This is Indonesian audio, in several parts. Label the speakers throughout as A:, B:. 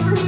A: Assalamualaikum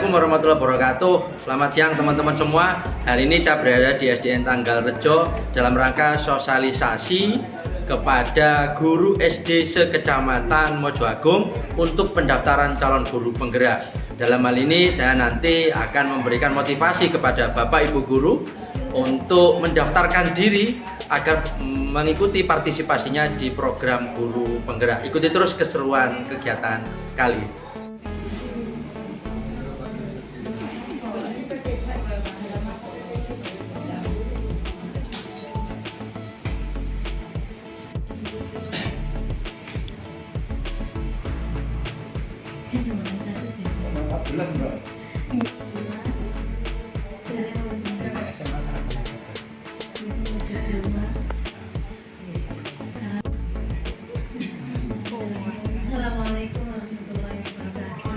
A: warahmatullahi wabarakatuh. Selamat siang teman-teman semua. Hari ini saya berada di SDN Tanggal Rejo dalam rangka sosialisasi kepada guru SD sekecamatan Mojoagung untuk pendaftaran calon guru penggerak. Dalam hal ini saya nanti akan memberikan motivasi kepada Bapak Ibu guru untuk mendaftarkan diri agar mengikuti partisipasinya di program guru penggerak. Ikuti terus keseruan kegiatan kali ini.
B: Assalamualaikum warahmatullahi wabarakatuh.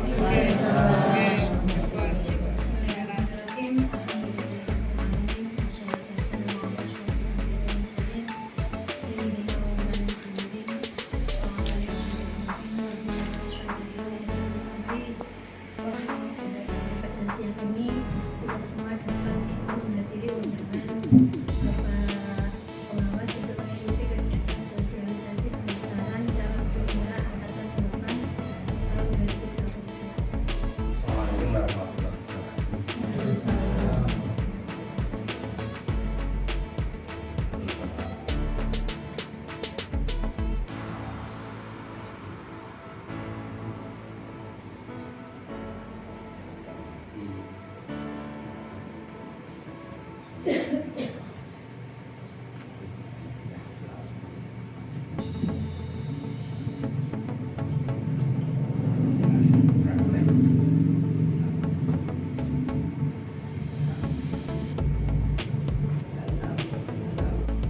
B: Ini kita semua dapat menghadiri undangan Bapak Pengawas untuk mengikuti kegiatan sosialisasi pendaftaran calon penggerak angkatan 8 tahun 2022.
A: Assalamualaikum warahmatullahi wabarakatuh.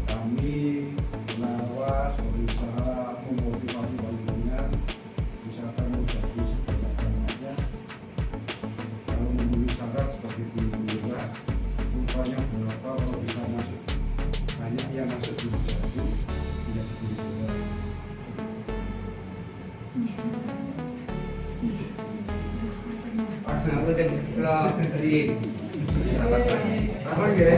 C: Kami Pengawas berusaha memotivasi bayinya misalkan menjadi sebanyak-banyaknya kalau memenuhi syarat sebagai guru penggerak rupanya berapa kalau bisa masuk banyak yang masuk di menjadi guru penggerak.
D: Aku dan vlog di
C: Apa ya?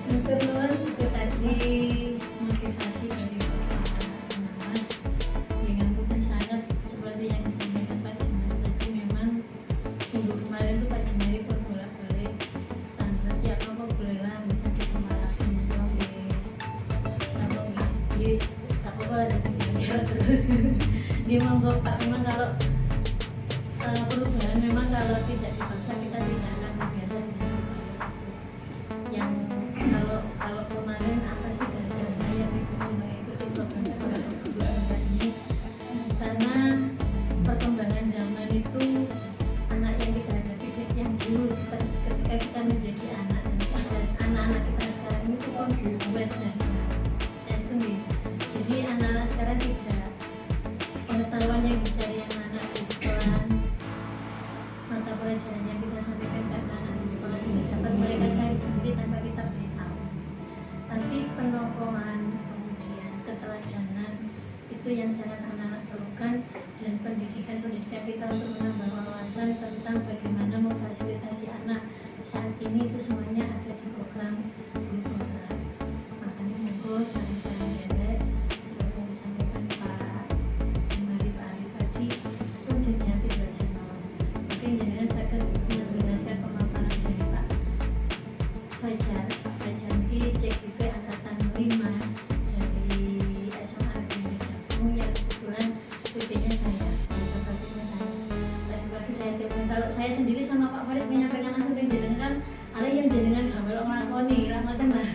B: Kebetulan itu tadi motivasi dari Bapak Pengawas dengan bukan sangat seperti yang disampaikan Pak Jumari tadi. Memang minggu kemarin tuh Pak Jumari pun bolak-balik tanda ya apa boleh lah minta dikembalikan uang di apa di apa ada kegiatan terus dia monggo Pak. Memang kalau perubahan memang kalau tidak dipaksa kita tidak akan terbiasa dengan perubahan tersebut. Yang kalau kemarin apa sih dasar saya mengikuti program sekolah penggerak ini, karena perkembangan zaman itu anak yang kita hadapi yang dulu ketika kita menjadi anak dan anak-anak kita sekarang itu kan buat belajar jadi anak-anak sekarang tidak pengetahuan yang dicari yang anak di sekolah, mata pelajaran yang kita sampaikan karena anak di sekolah tidak dapat mereka cari sendiri tanpa kita beritahu. Tapi penokohan, kemudian keteladanan itu yang sangat anak-anak perlukan, dan pendidikan kita untuk menambah wawasan tentang bagaimana memfasilitasi anak saat ini itu semuanya ada di program guru penggerak. Makanya monggo saran-saran dari seperti yang disampaikan Pak Jumari, Pak Arif tadi itu jadi belajar mawon. Mungkin jangan saya mendengarkan pemaparan dari Pak Fajar ini cek juga angkatan 5 dari SMA Negeri Jagung yang kebetulan PP-nya saya, bapaknya saya. Tadi pagi saya telepon, kalau saya sendiri sama Pak Farid menyampaikan langsung ke jenengan, ada yang jenengan gambar orang lakoni, rahmatan lah,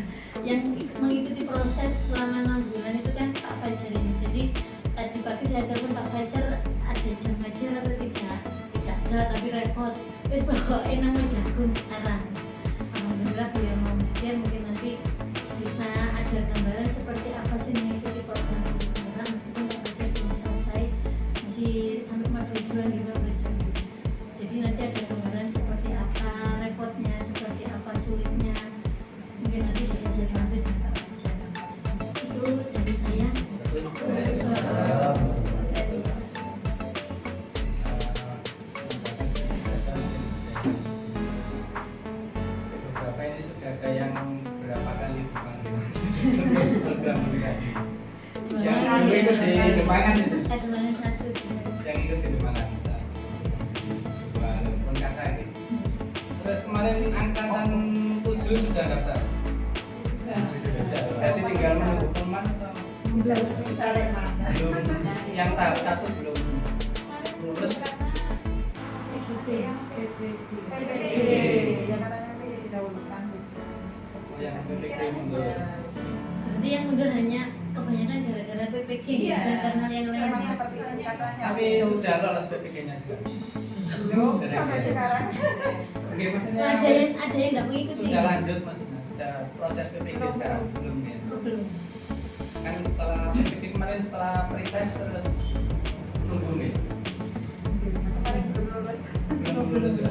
B: yang mengikuti proses selama 6 bulan itu kan Pak Fajar ini. Jadi tadi pagi saya telepon Pak Fajar, ada jam ngajar atau tidak? Tidak ada, tapi repot. Terus pokoknya nama Jagung sekarang. Alhamdulillah beliau mau mikir, mungkin nanti bisa ada gambaran seperti nanti bisa saya langsung dengan Pak Fajar. Itu dari saya.
E: Beberapa ini sudah ada yang berapa kali dipanggil program mendekati. Yang ikut di Demangan itu,
B: Adulangan satu.
E: yang ikut di Demangan. Walaupun kata ini. Terus kemarin angkatan 7 sudah daftar. Berarti tinggal menunggu pengumuman atau belum? Yang tahap 1 belum lulus. Oh, yang PPG mundur.
B: Berarti yang mundur hanya kebanyakan gara-gara PPG bukan karena yang lain.
E: Tapi sudah lolos PPG-nya juga. Oke, maksudnya
B: Ada yang nggak mengikuti.
E: sudah lanjut maksudnya, sudah proses PPG sekarang belum ya?
B: Belum.
E: Kan setelah PPG kemarin setelah pretest terus nunggu nih. Belum lulus juga.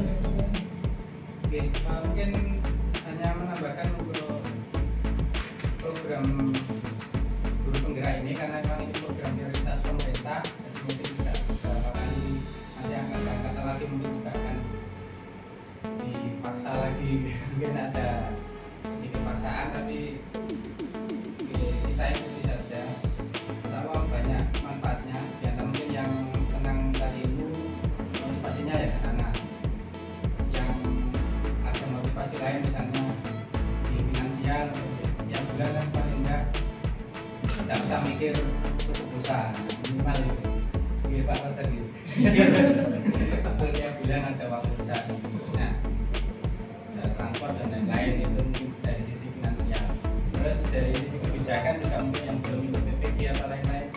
E: Oke, mungkin hanya menambahkan untuk program guru penggerak ini karena memang ini program prioritas pemerintah, jadi mungkin tidak beberapa kali nanti akan diangkat lagi, mungkin juga akan dipaksa lagi, mungkin ada sedikit paksaan, tapi kita ikuti saja. Insya banyak manfaatnya. Di antara mungkin yang senang cari ilmu, motivasinya ya ke sana. Yang ada motivasi lain misalnya di finansial, yang bulan paling enggak tidak usah mikir cukup pulsa, minimal itu. Iya Pak Fajar gitu. Betul tiap bulan ada uang pulsa. Nah, ada transport dan lain-lain itu mungkin dari sisi finansial. Terus dari sisi kebijakan juga mungkin yang belum ikut PPG atau lain-lain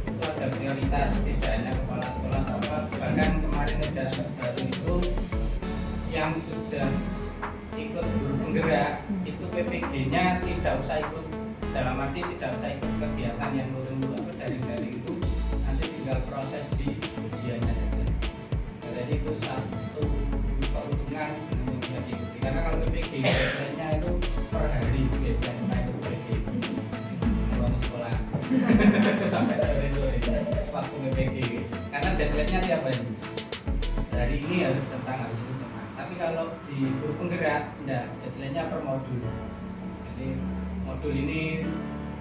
E: itu ada prioritas, tidak hanya kepala sekolah atau apa. Bahkan kemarin ada baru itu yang sudah ikut guru penggerak itu PPG-nya tidak usah ikut, dalam arti tidak usah ikut kegiatan yang nurun apa dari itu, nanti tinggal proses di ujiannya saja. Jadi itu satu keuntungan yang bisa diikuti. Karena kalau PPG deadline-nya itu per hari, deadline itu PPG di sekolah sampai sore waktu PPG. Karena deadline-nya tiap hari. Hari ini harus tentang harus itu tentang. Tapi kalau di guru penggerak, enggak, deadline-nya per modul. Jadi modul ini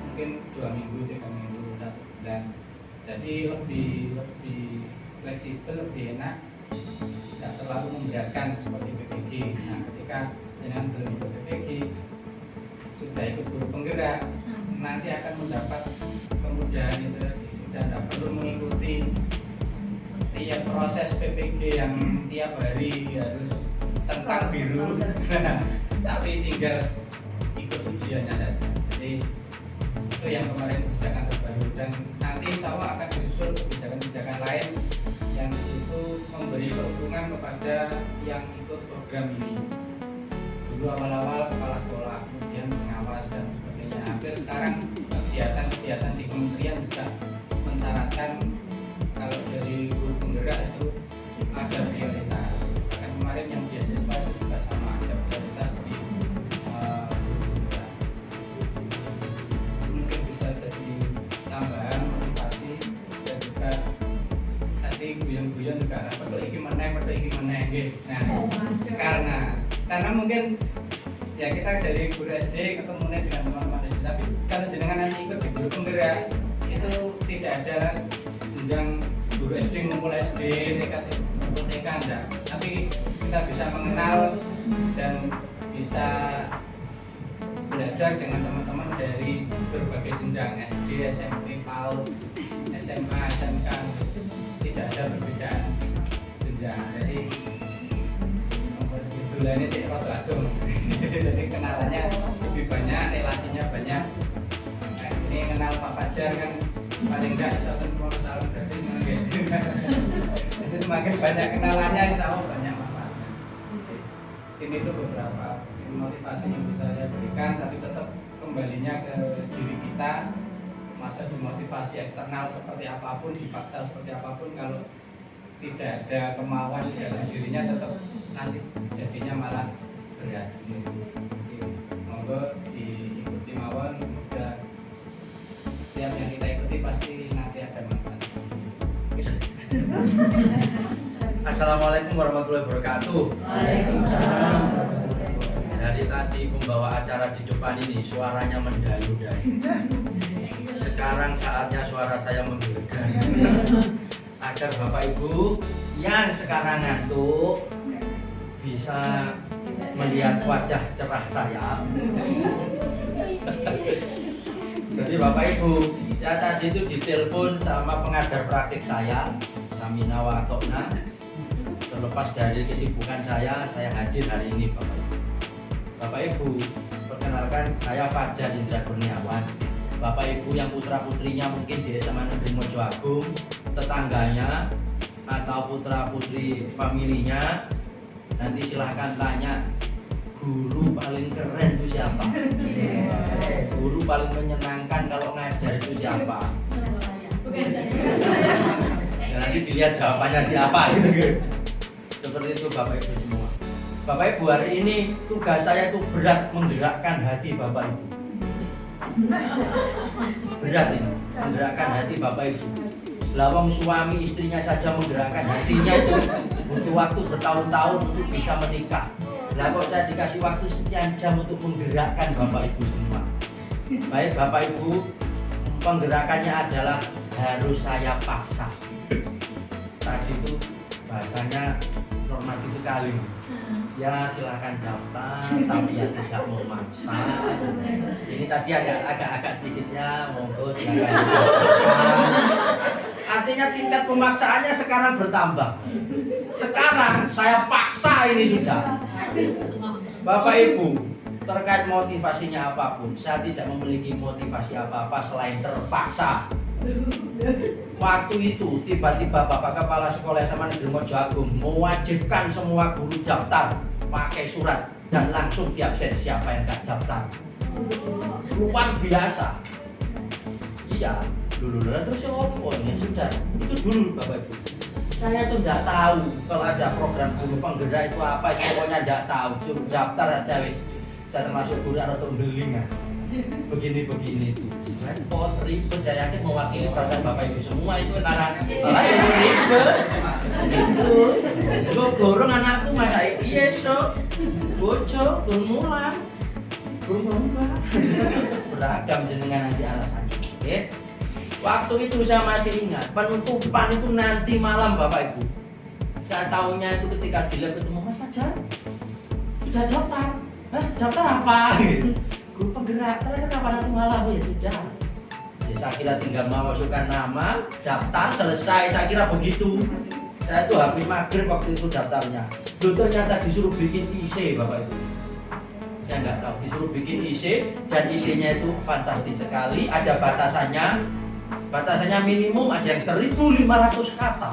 E: mungkin 2 minggu, 3 minggu, 1 bulan. Jadi lebih fleksibel, lebih enak, tidak terlalu memberatkan seperti PPG. Nah, ketika dengan belum ikut PPG sudah ikut guru penggerak, nanti akan mendapat kemudahan itu tadi. Sudah tidak perlu mengikuti tiap proses PPG yang tiap hari harus centang biru, tapi tinggal ikut ujiannya saja. Jadi itu yang kemarin kebijakan terbaru, dan nanti insya Allah akan disusul kebijakan-kebijakan lain yang disitu memberi keuntungan kepada yang ikut program ini. Dulu awal-awal kepala sekolah, kemudian pengawas dan sebagainya. Hampir sekarang kegiatan-kegiatan di kementerian juga mensyaratkan kalau dari guru penggerak itu ada prioritas. Kan kemarin yang beasiswa itu juga sama, ada prioritas di mungkin bisa jadi tambahan motivasi, dan juga tadi guyon-guyon juga perlu iki meneh gitu. Nah, karena mungkin ya kita dari guru SD ketemunya dengan teman-teman SD, tapi kalau jenengan hanya ikut di guru penggerak itu tidak ada jenjang guru SD ngumpul SD, TK ngumpul TK enggak, tapi kita bisa mengenal dan bisa belajar dengan teman-teman dari berbagai jenjang SD, SMP, PAUD, SMA, SMK, tidak ada perbedaan jenjang. Jadi ini cek roto-roto. Jadi kenalannya lebih banyak, relasinya banyak. Nah, ini kenal Pak Fajar kan paling enggak bisa menerima salam gratis gitu. Jadi semakin banyak kenalannya insya Allah banyak manfaatnya. Ini itu beberapa motivasi yang bisa saya berikan, tapi tetap kembalinya ke diri kita. Masa dimotivasi eksternal seperti apapun, dipaksa seperti apapun, kalau tidak ada kemauan di dalam dirinya, tetap nanti jadinya malah berat. Monggo di
A: Assalamualaikum warahmatullahi wabarakatuh.
B: Waalaikumsalam.
A: Dari tadi pembawa acara di depan ini suaranya mendayu-dayu. Sekarang saatnya suara saya menggelegar. Agar Bapak Ibu yang sekarang ngantuk bisa melihat wajah cerah saya. Jadi Bapak Ibu, saya tadi itu ditelepon sama pengajar praktik saya, Samina Watokna. Terlepas dari kesibukan saya hadir hari ini Bapak Ibu. Bapak Ibu, perkenalkan saya Fajar Indra Kurniawan. Bapak Ibu yang putra-putrinya mungkin di SMA Negeri Mojo Agung, tetangganya atau putra-putri familinya, nanti silahkan tanya guru paling keren itu siapa? Guru paling menyenangkan kalau ngajar itu siapa?
B: Bukan saya.
A: Ya, nanti dilihat jawabannya siapa gitu. Seperti itu Bapak Ibu semua. Bapak Ibu, hari ini tugas saya itu berat menggerakkan hati Bapak Ibu. Berat ini, menggerakkan hati Bapak Ibu. Lawang suami istrinya saja menggerakkan hatinya itu butuh waktu bertahun-tahun untuk bisa menikah. Lah kok saya dikasih waktu sekian jam untuk menggerakkan Bapak Ibu semua. Baik Bapak Ibu, penggerakannya adalah harus saya paksa. Tadi itu bahasanya normatif sekali. Ya silahkan daftar, tapi ya tidak mau maksa. Ini tadi agak sedikitnya, monggo silahkan daftar. Artinya tingkat pemaksaannya sekarang bertambah. Sekarang saya paksa ini sudah. Bapak Ibu, terkait motivasinya apapun, saya tidak memiliki motivasi apa-apa selain terpaksa. Waktu itu tiba-tiba Bapak Kepala Sekolah SMA Negeri Mojo Agung mewajibkan semua guru daftar pakai surat dan langsung diabsen siapa yang nggak daftar. Luar biasa. Iya, dulu terus ya sudah. Itu dulu Bapak Ibu. Saya tuh nggak tahu kalau ada program guru penggerak itu apa, pokoknya nggak tahu. Suruh daftar aja wis. Saya termasuk guru atau belingan. Begini itu. Repot, ribet, saya yakin mewakili perasaan Bapak Ibu semua ini sekarang. Malah itu ribet. Gitu. Gue gorong anakku masa iya so. Bojo, gue mulang. Gue ngomong. Beragam jenengan nanti alasannya. Oke. Waktu itu saya masih ingat, penutupan itu nanti malam Bapak Ibu. Saya tahunya itu ketika dilihat ketemu Mas Fajar. Sudah daftar. Hah, daftar apa? Guru penggerak, ternyata kapan nanti malam ya sudah. Ya, saya kira tinggal memasukkan nama, daftar, selesai. Saya kira begitu. Saya tuh habis maghrib waktu itu daftarnya. Loh, ternyata disuruh bikin IC Bapak Ibu. Saya nggak tahu, disuruh bikin IC dan IC-nya itu fantastis sekali. Ada batasannya. Batasannya minimum ada yang 1.500 kata.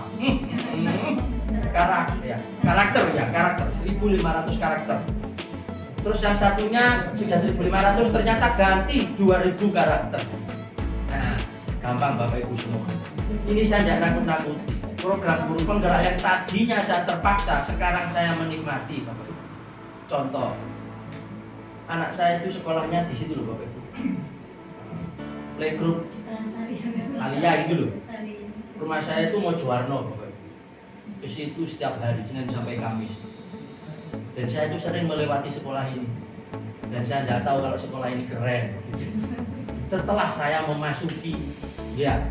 A: Karakter 1.500 karakter. Terus yang satunya sudah 1.500 ternyata ganti 2.000 karakter. Nah, gampang Bapak Ibu semua. Ini saya tidak nakut-nakuti. Program guru penggerak yang tadinya saya terpaksa, sekarang saya menikmati Bapak Ibu. Contoh, anak saya itu sekolahnya di situ loh Bapak Ibu. Playgroup Alia gitu loh. Rumah saya itu Mojowarno Bapak Ibu. Ke situ setiap hari Senin sampai Kamis. Dan saya itu sering melewati sekolah ini. Dan saya tidak tahu kalau sekolah ini keren. Setelah saya memasuki, ya,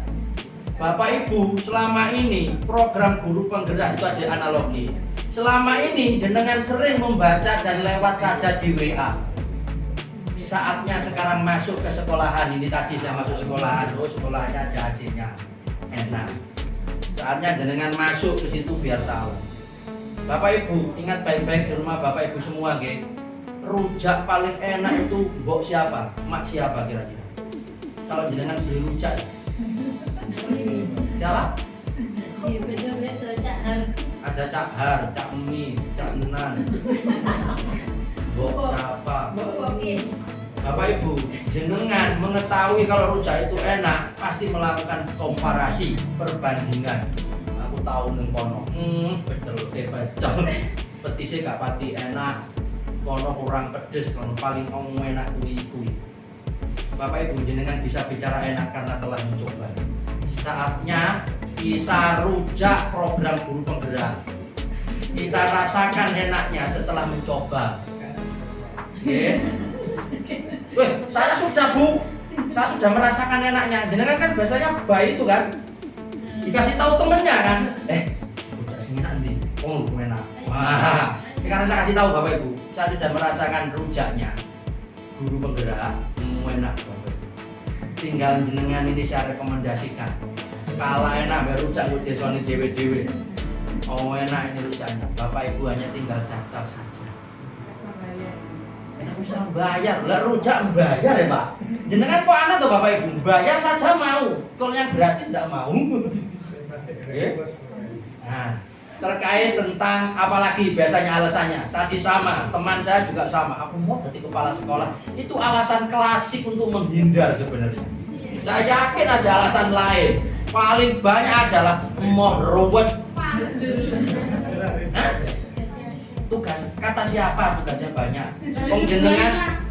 A: Bapak Ibu, selama ini program guru penggerak itu ada analogi. Selama ini jenengan sering membaca dan lewat saja di WA. Saatnya sekarang masuk ke sekolahan. Ini tadi saya masuk sekolahan, sekolahnya ada hasilnya enak. Saatnya jenengan masuk ke situ biar tahu. Bapak Ibu, ingat baik-baik di rumah Bapak Ibu semua, nggih. Rujak paling enak itu mbok siapa? Mak siapa kira-kira? Kalau jenengan beli rujak. Siapa? Ada Cak Har, Cak Emi, Cak Nenan. Mbok siapa? Bapak Ibu, jenengan mengetahui kalau rujak itu enak, pasti melakukan komparasi, perbandingan. Aku tahu neng kono, pecel, petisnya gak pati enak, kono kurang pedes, kono paling enak kui. Bapak Ibu, jenengan bisa bicara enak karena telah mencoba. Saatnya kita rujak program guru penggerak. kita rasakan enaknya setelah mencoba. Oke. Weh, saya sudah Bu, saya sudah merasakan enaknya. Jenengan kan biasanya bayi itu kan dikasih tahu temennya kan, rujak sing enak ndi? Oh, enak. Wah, sekarang tak kasih tahu Bapak Ibu, saya sudah merasakan rujaknya. Guru penggerak, enak Bapak Ibu. Tinggal jenengan ini saya rekomendasikan. Kalah enak biar rujak ku desone dhewe-dhewe. Oh, enak ini rujaknya. Bapak Ibu hanya tinggal daftar saja. Tidak usah bayar, lah rujak bayar ya Pak. Jenengan kok aneh tuh Bapak Ibu, bayar saja mau, kalau yang gratis tidak mau. Nah, terkait tentang apalagi biasanya alasannya, tadi sama, teman saya juga sama, aku mau jadi kepala sekolah, itu alasan klasik untuk menghindar sebenarnya. Saya yakin ada alasan lain, paling banyak adalah mau ruwet. Tugas kata siapa tugasnya banyak.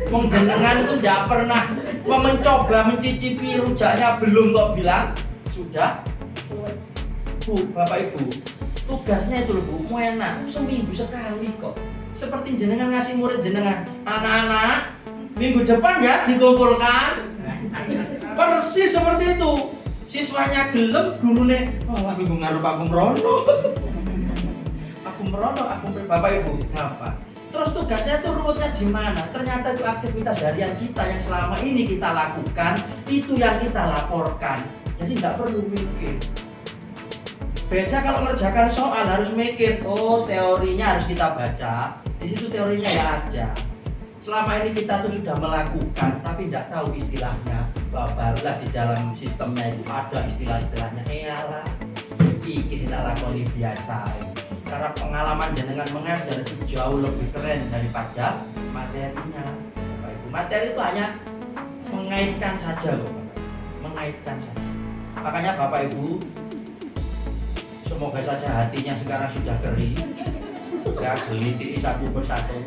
A: Wong jenengan itu tidak pernah mencoba mencicipi rujaknya belum kok bilang sudah. Bu, Bapak Ibu, tugasnya itu loh Bu, mau enak seminggu sekali kok. Seperti jenengan ngasih murid jenengan, anak-anak minggu depan ya dikumpulkan. Persis seperti itu. Siswanya gelem, gurune, wah minggu ngarep aku merono. Aku Bapak Ibu, apa? Terus tugasnya itu ruwetnya di mana? Ternyata itu aktivitas harian kita yang selama ini kita lakukan, itu yang kita laporkan. Jadi nggak perlu mikir. Beda kalau mengerjakan soal harus mikir, oh teorinya harus kita baca, di situ teorinya ya ada. Selama ini kita tuh sudah melakukan, tapi tidak tahu istilahnya. Barulah di dalam sistemnya itu ada istilah-istilahnya. Iyalah, iki kita lakoni biasa. Karena pengalaman jenengan mengajar itu jauh lebih keren daripada materinya. Bapak Ibu, materi itu hanya mengaitkan saja loh, mengaitkan saja. Makanya Bapak Ibu, semoga saja hatinya sekarang sudah kering, ya geliti satu persatu,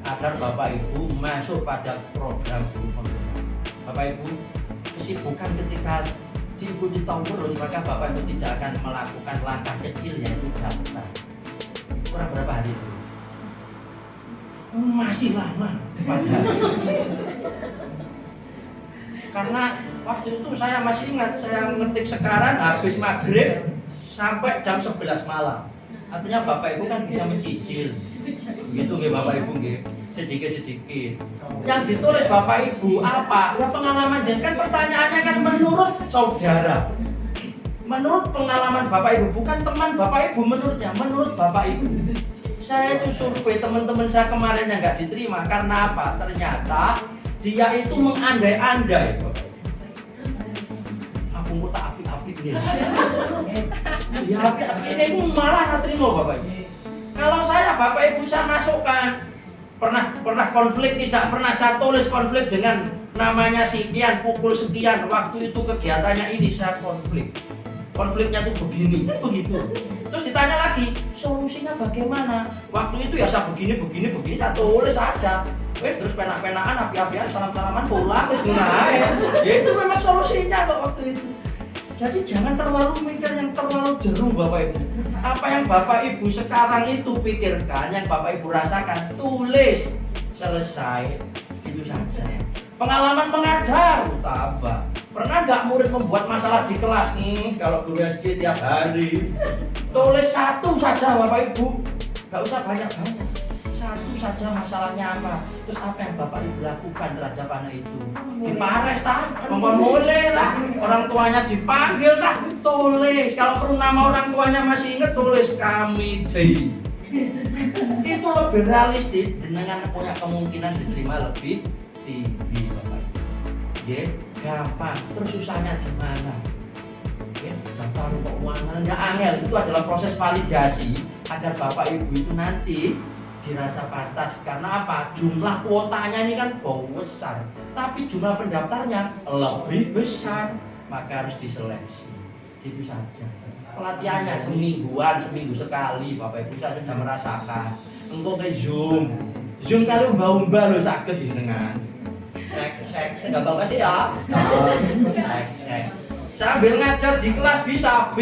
A: agar Bapak Ibu masuk pada program guru penggerak. Bapak Ibu, kesibukan ketika diikuti tahun terus, maka Bapak Ibu tidak akan melakukan langkah kecil yaitu daftar. Kurang berapa hari itu? Masih lama padahal. Karena waktu itu saya masih ingat, saya ngetik sekarang habis maghrib sampai jam 11 malam. Artinya Bapak Ibu kan bisa mencicil. Begitu nggih Bapak Ibu nggih, sedikit-sedikit. Yang ditulis Bapak Ibu apa? Ya pengalaman jenengan, kan pertanyaannya kan menurut saudara. Menurut pengalaman Bapak Ibu, bukan teman Bapak Ibu menurutnya, menurut Bapak Ibu. Saya itu survei teman-teman saya kemarin yang nggak diterima karena apa? Ternyata dia itu mengandai-andai. Aku mau tak api-api ini. Ya api-api ini malah nggak terima Bapak Ibu. Kalau saya Bapak Ibu saya masukkan pernah konflik, tidak pernah saya tulis konflik dengan namanya sekian, pukul sekian, waktu itu kegiatannya ini saya konfliknya tuh begini, kan begitu. Terus ditanya lagi, solusinya bagaimana? Waktu itu ya saya begini, saya tulis aja. Terus penak-penakan, api-apian, salam-salaman, pulang, terus ya itu memang solusinya kok waktu itu. Jadi jangan terlalu mikir yang terlalu jeru Bapak Ibu. Apa yang Bapak Ibu sekarang itu pikirkan, yang Bapak Ibu rasakan, tulis, selesai, itu saja. Pengalaman mengajar, tambah. Pernah nggak murid membuat masalah di kelas? Kalau guru SD tiap hari, tulis satu saja Bapak Ibu, nggak usah banyak-banyak. Satu saja masalahnya apa, terus apa yang Bapak Ibu lakukan terhadap anak itu. Dipares tak, mulai tak, orang tuanya dipanggil tak, tulis. Kalau perlu nama orang tuanya masih ingat, tulis kami deh. Itu lebih realistis, dengan punya kemungkinan diterima lebih tinggi Bapak Ibu. Ya, gampang. Terus susahnya di mana? Ya, daftar keuangannya angel, itu adalah proses validasi agar Bapak Ibu itu nanti dirasa pantas. Karena apa? Jumlah kuotanya ini kan besar, tapi jumlah pendaftarnya lebih besar, maka harus diseleksi. Itu saja. Pelatihannya seminggu sekali Bapak Ibu, saya sudah merasakan. Engkau ke Zoom kali umba-umba lo sakit jenengan. Sek, enggak bangga sih ya. Sek. Sambil ngajar di kelas bisa.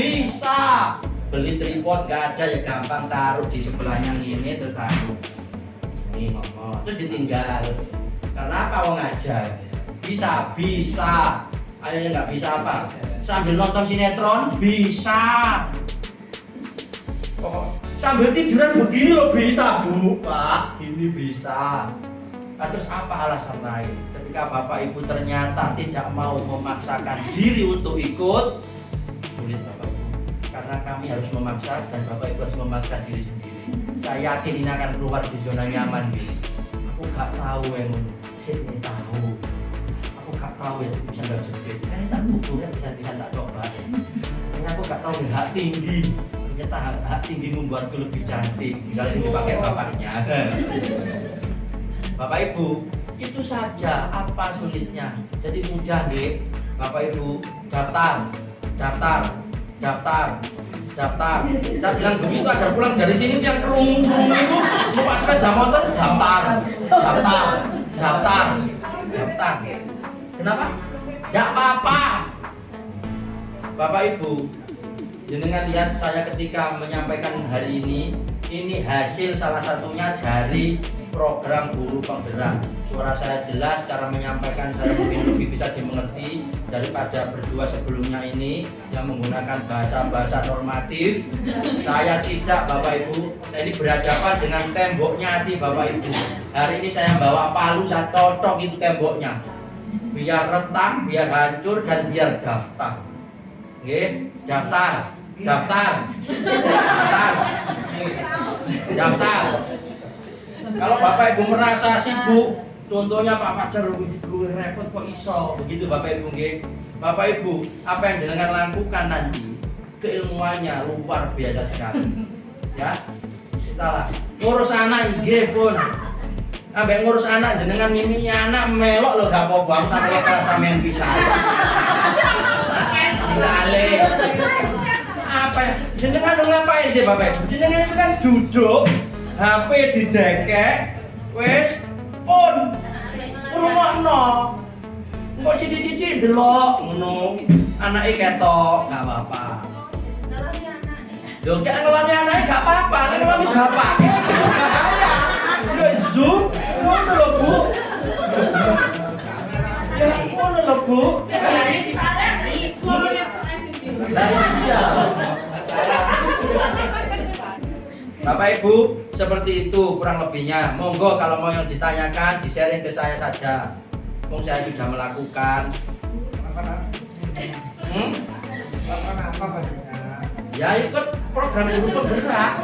A: beli tripod gak ada ya gampang, taruh di sebelahnya ini terus taruh ini ngomong terus ditinggal. Karena apa wong ngajar? Bisa. Ayo nggak bisa apa? Sambil nonton sinetron bisa. Oh, sambil tiduran begini loh bisa Bu, Pak. Gini bisa. Terus apa alasan lain? Ketika Bapak Ibu ternyata tidak mau memaksakan diri untuk ikut, sulit Bapak Ibu. Karena kami harus memaksa dan Bapak Ibu harus memaksa diri sendiri. Saya yakin ini akan keluar di zona nyaman gitu. Aku gak tahu yang sini tahu. Aku gak tahu ya bisa nggak jepit. Kan tak bukunya bisa tak coba. Karena aku gak tahu hak tinggi. Ternyata hak tinggi membuatku lebih cantik. Misalnya ini dipakai bapaknya. Bapak Ibu, itu saja apa sulitnya. Jadi mudah deh. Bapak Ibu, daftar. Saya bilang begitu agar pulang dari sini yang kerungu itu lupa sepeda motor, daftar. Kenapa? Tidak apa-apa. Bapak Ibu, jenengan lihat saya ketika menyampaikan hari ini hasil salah satunya dari program guru penggerak. Suara saya jelas, cara menyampaikan saya mungkin lebih bisa dimengerti daripada berdua sebelumnya ini yang menggunakan bahasa-bahasa normatif. Saya tidak Bapak Ibu, saya ini berhadapan dengan temboknya hati Bapak Ibu. Hari ini saya bawa palu, saya totok itu temboknya. Biar retak, biar hancur, dan biar daftar. Oke, daftar. Kalau Bapak Ibu merasa sibuk, contohnya Pak Fajar lu repot kok iso, begitu Bapak Ibu nggih. Bapak Ibu, apa yang jenengan lakukan nanti keilmuannya luar biasa sekali. Ya. Kita lah ngurus anak nggih pun. Ambek ngurus anak jenengan mimi anak melok lho gak apa-apa, tak kalau kelas sampean bisa. Misale apa jenengan ngapain sih Bapak Ibu? Jenengan itu kan duduk HP didekek wis pun rumahno kok dididik delok ngono anake ketok gak apa-apa. Lho gak ngeloni anake gak apa-apa, nek ngeloni bapak bahaya. Yo zoom ngono lho Bu. Ngono lho Bu. Bapak Ibu, seperti itu kurang lebihnya. Monggo kalau mau yang ditanyakan, di-sharing ke saya saja. Saya sudah melakukan. Ya ikut program guru penggerak.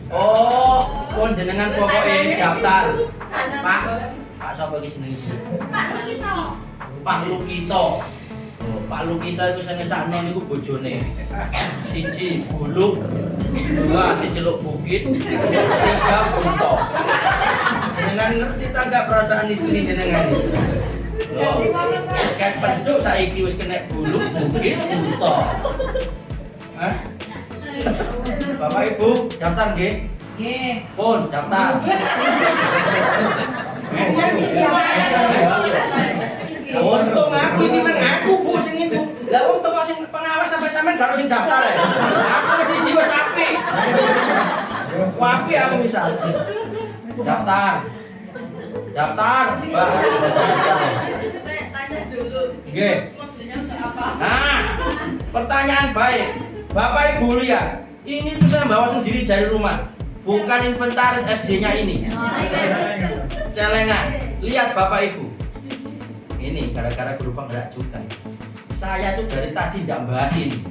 A: Oh, pun jenengan pokoknya daftar. Pak sapa iki jenenge? Pak Lukito. Oh, Pak Lukita itu saya ngesakno niku bojone. Siji buluk, dua diceluk bukit, tiga bunto. Jenengan ngerti tak gak perasaan istri jenengan itu? Loh, kayak penduk saiki wis kena buluk, bukit, bunto. Hah? Bapak Ibu, daftar nggih? Nggih. Pun daftar. Untung aku iki nang aku Bu sing itu. Lah untung sing pengawas sampai sampean gak sing daftar ya. Aku siji wis apik. Apik aku bisa. Daftar. Mbak.
B: Saya tanya dulu.
A: Nggih.
B: Modelnya untuk apa?
A: Nah, pertanyaan baik. Bapak Ibu lihat, ini tuh saya bawa sendiri dari rumah. Bukan inventaris SD-nya ini. Celengan. Lihat Bapak Ibu. Ini gara-gara guru penggerak juga. Saya tuh dari tadi tidak bahas ini.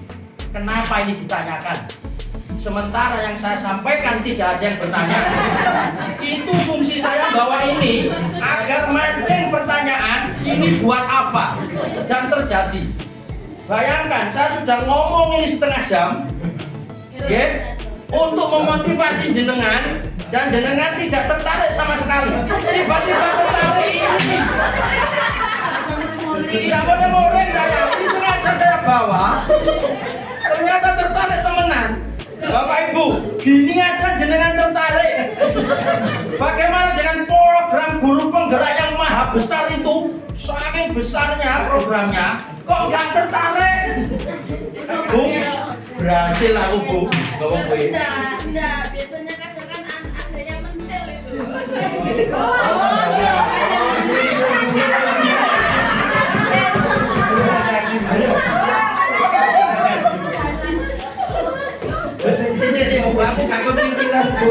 A: Kenapa ini ditanyakan? Sementara yang saya sampaikan tidak ada yang bertanya. Itu fungsi saya bawa ini agar mancing pertanyaan ini buat apa dan terjadi. Bayangkan saya sudah ngomong ini setengah jam, untuk memotivasi jenengan dan jenengan tidak tertarik sama sekali. Tiba-tiba tertarik ini. Tidak boleh saya, ini sengaja saya bawa. Ternyata tertarik temenan. Bapak Ibu, gini aja jenengan tertarik. Bagaimana dengan program guru penggerak yang maha besar itu? Saking besarnya programnya, kok nggak tertarik? Bu, berhasil aku Bu. Ngomong kuwi.
B: Enggak, biasanya kan ada yang mentel itu.
A: Si, Bu, aku gak kepikiran Bu.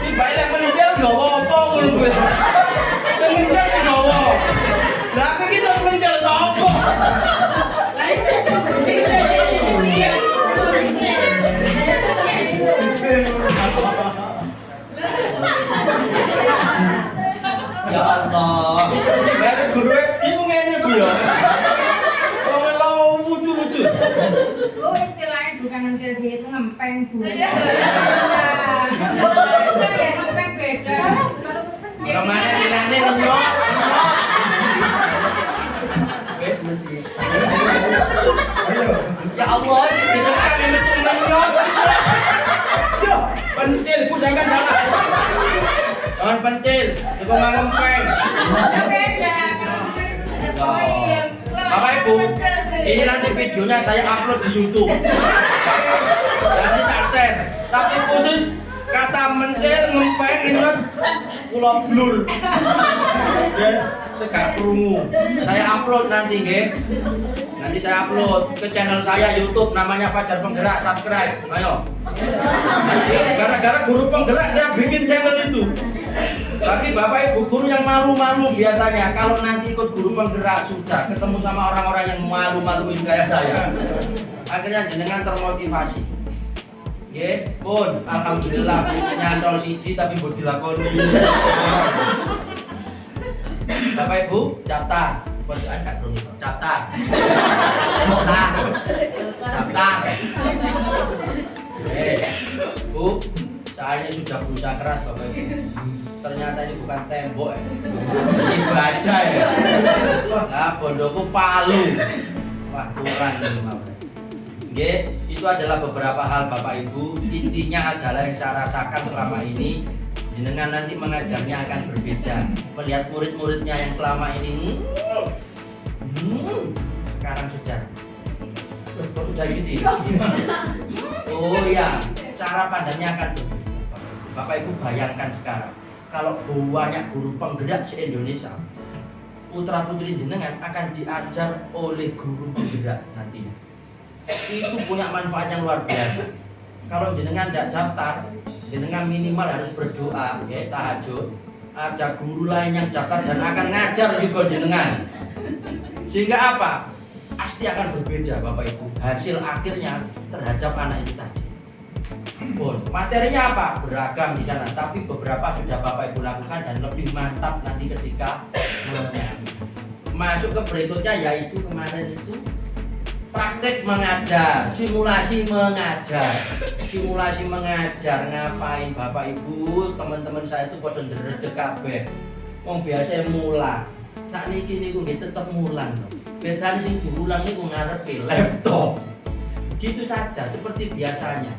A: Tiba yang meninggal gawa apa ngono kuwi. Sing meninggal ki gawa. Lah aku ki terus meninggal sapa?
B: Lah itu sebenarnya.
A: Ya Allah. Baru guru SD ku ngene Bu ya. Wong lo lucu-lucu.
F: Oh, istilahnya bukan mentil itu ngempeng Bu.
B: Iya.
F: Bukan ya ngempeng beda.
A: Kemana bilangnya nyok. Wes mesti. Ya Allah, jenengan ini tuh menyok. Yo, pentil Bu jangan salah. Jangan pentil, itu mah ngempeng.
F: Beda, kalau bukan itu tidak poin.
A: Bapak Ibu, ini nanti videonya saya upload di YouTube. Nanti tak share. Tapi khusus kata mentil, ngempeng itu kan pulau blur. Ya, tegak krungu. Saya upload nanti, nggih. Nanti saya upload ke channel saya YouTube namanya Fajar Penggerak, subscribe. Ayo. Ini gara-gara guru penggerak saya bikin channel itu. Bagi Bapak Ibu guru yang malu-malu biasanya kalau nanti ikut guru penggerak sudah ketemu sama orang-orang yang malu-maluin kayak saya. Akhirnya jenengan termotivasi. Nggih, pun alhamdulillah nyantol siji tapi mbok dilakoni. Bapak Ibu daftar. Pojokan gak krungu. Daftar. Daftar. Bu, saya sudah berusaha keras Bapak Ibu. Ternyata ini bukan tembok ya. Si baja ya. Nah, bondoku palu. Wah, kurang ini Bapak. Nggih, itu adalah beberapa hal Bapak Ibu. Intinya adalah yang saya rasakan selama ini jenengan nanti mengajarnya akan berbeda. Melihat murid-muridnya yang selama ini sekarang sudah sudah gitu ya? Oh ya, cara pandangnya akan berbeda. Bapak Ibu bayangkan sekarang kalau banyak guru penggerak se-Indonesia, putra putri jenengan akan diajar oleh guru penggerak nantinya. Itu punya manfaat yang luar biasa. Kalau jenengan tidak daftar, jenengan minimal harus berdoa, ya tahajud. Ada guru lain yang daftar dan akan ngajar juga jenengan. Sehingga apa? Pasti akan berbeda Bapak Ibu. Hasil akhirnya terhadap anak itu tadi. Bon, materinya apa? Beragam di sana, tapi beberapa sudah Bapak Ibu lakukan dan lebih mantap nanti ketika masuk ke berikutnya, yaitu kemarin itu praktek mengajar, simulasi mengajar. Simulasi mengajar ngapain Bapak Ibu? Teman-teman saya itu pada ndredeg kabeh. Wong biasa mulang. Sakniki niku nggih tetep mulang. Bedane sing diulang niku ngarepe laptop. Gitu saja seperti biasanya.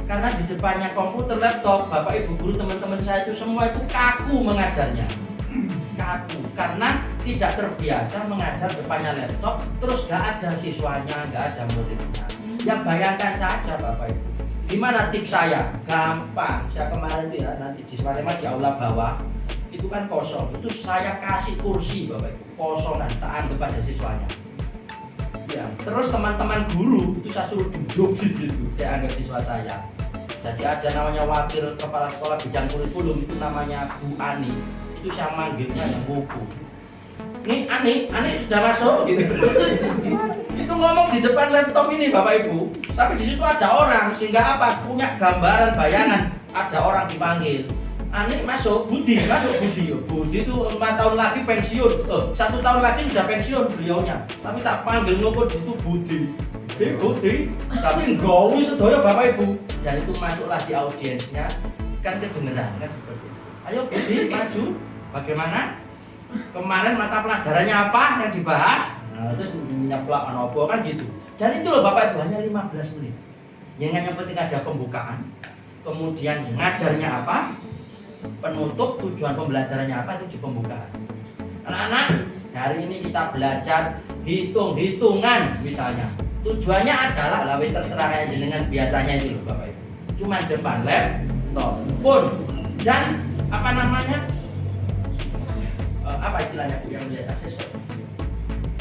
A: Karena di depannya komputer, laptop, Bapak Ibu guru teman-teman saya itu semua itu kaku mengajarnya. Kaku karena tidak terbiasa mengajar depannya laptop, terus gak ada siswanya, gak ada muridnya. Ya bayangkan saja Bapak Ibu. Gimana tips saya? Gampang. Saya kemarin tuh ya nanti di Swarema di aula bawah itu kan kosong. Itu saya kasih kursi Bapak Ibu, kosongan, tak anggap ada siswanya. Ya, terus teman-teman guru itu saya suruh duduk di situ, saya anggap siswa saya. Jadi ada namanya wakil kepala sekolah bidang kurikulum, itu namanya Bu Ani. Itu saya manggilnya yang buku. Nih Ani sudah masuk gitu. Itu ngomong di depan laptop ini Bapak Ibu. Tapi di situ ada orang sehingga apa? Punya gambaran bayangan ada orang dipanggil. Ani masuk, Budi. Budi itu 4 tahun lagi pensiun. 1 tahun lagi sudah pensiun beliaunya. Tapi tak panggil ngomong itu Budi. Budi. Tapi nggawi sedaya Bapak Ibu. Dan itu masuklah di audiensnya. Kan kedengeran kan seperti itu. Ayo Budi maju. Bagaimana? Kemarin mata pelajarannya apa yang dibahas? Nah, terus nyeplak apa kan gitu. Dan itu loh Bapak Ibu hanya 15 menit. Yang penting ada pembukaan. Kemudian ngajarnya apa? Penutup, tujuan pembelajarannya apa, itu di pembukaan. Anak-anak, hari ini kita belajar hitung-hitungan misalnya. Tujuannya adalah lah wis terserah kayak jenengan biasanya itu loh Bapak Ibu. Cuma depan laptop pun dan apa namanya? Apa istilahnya Bu yang melihat asesor?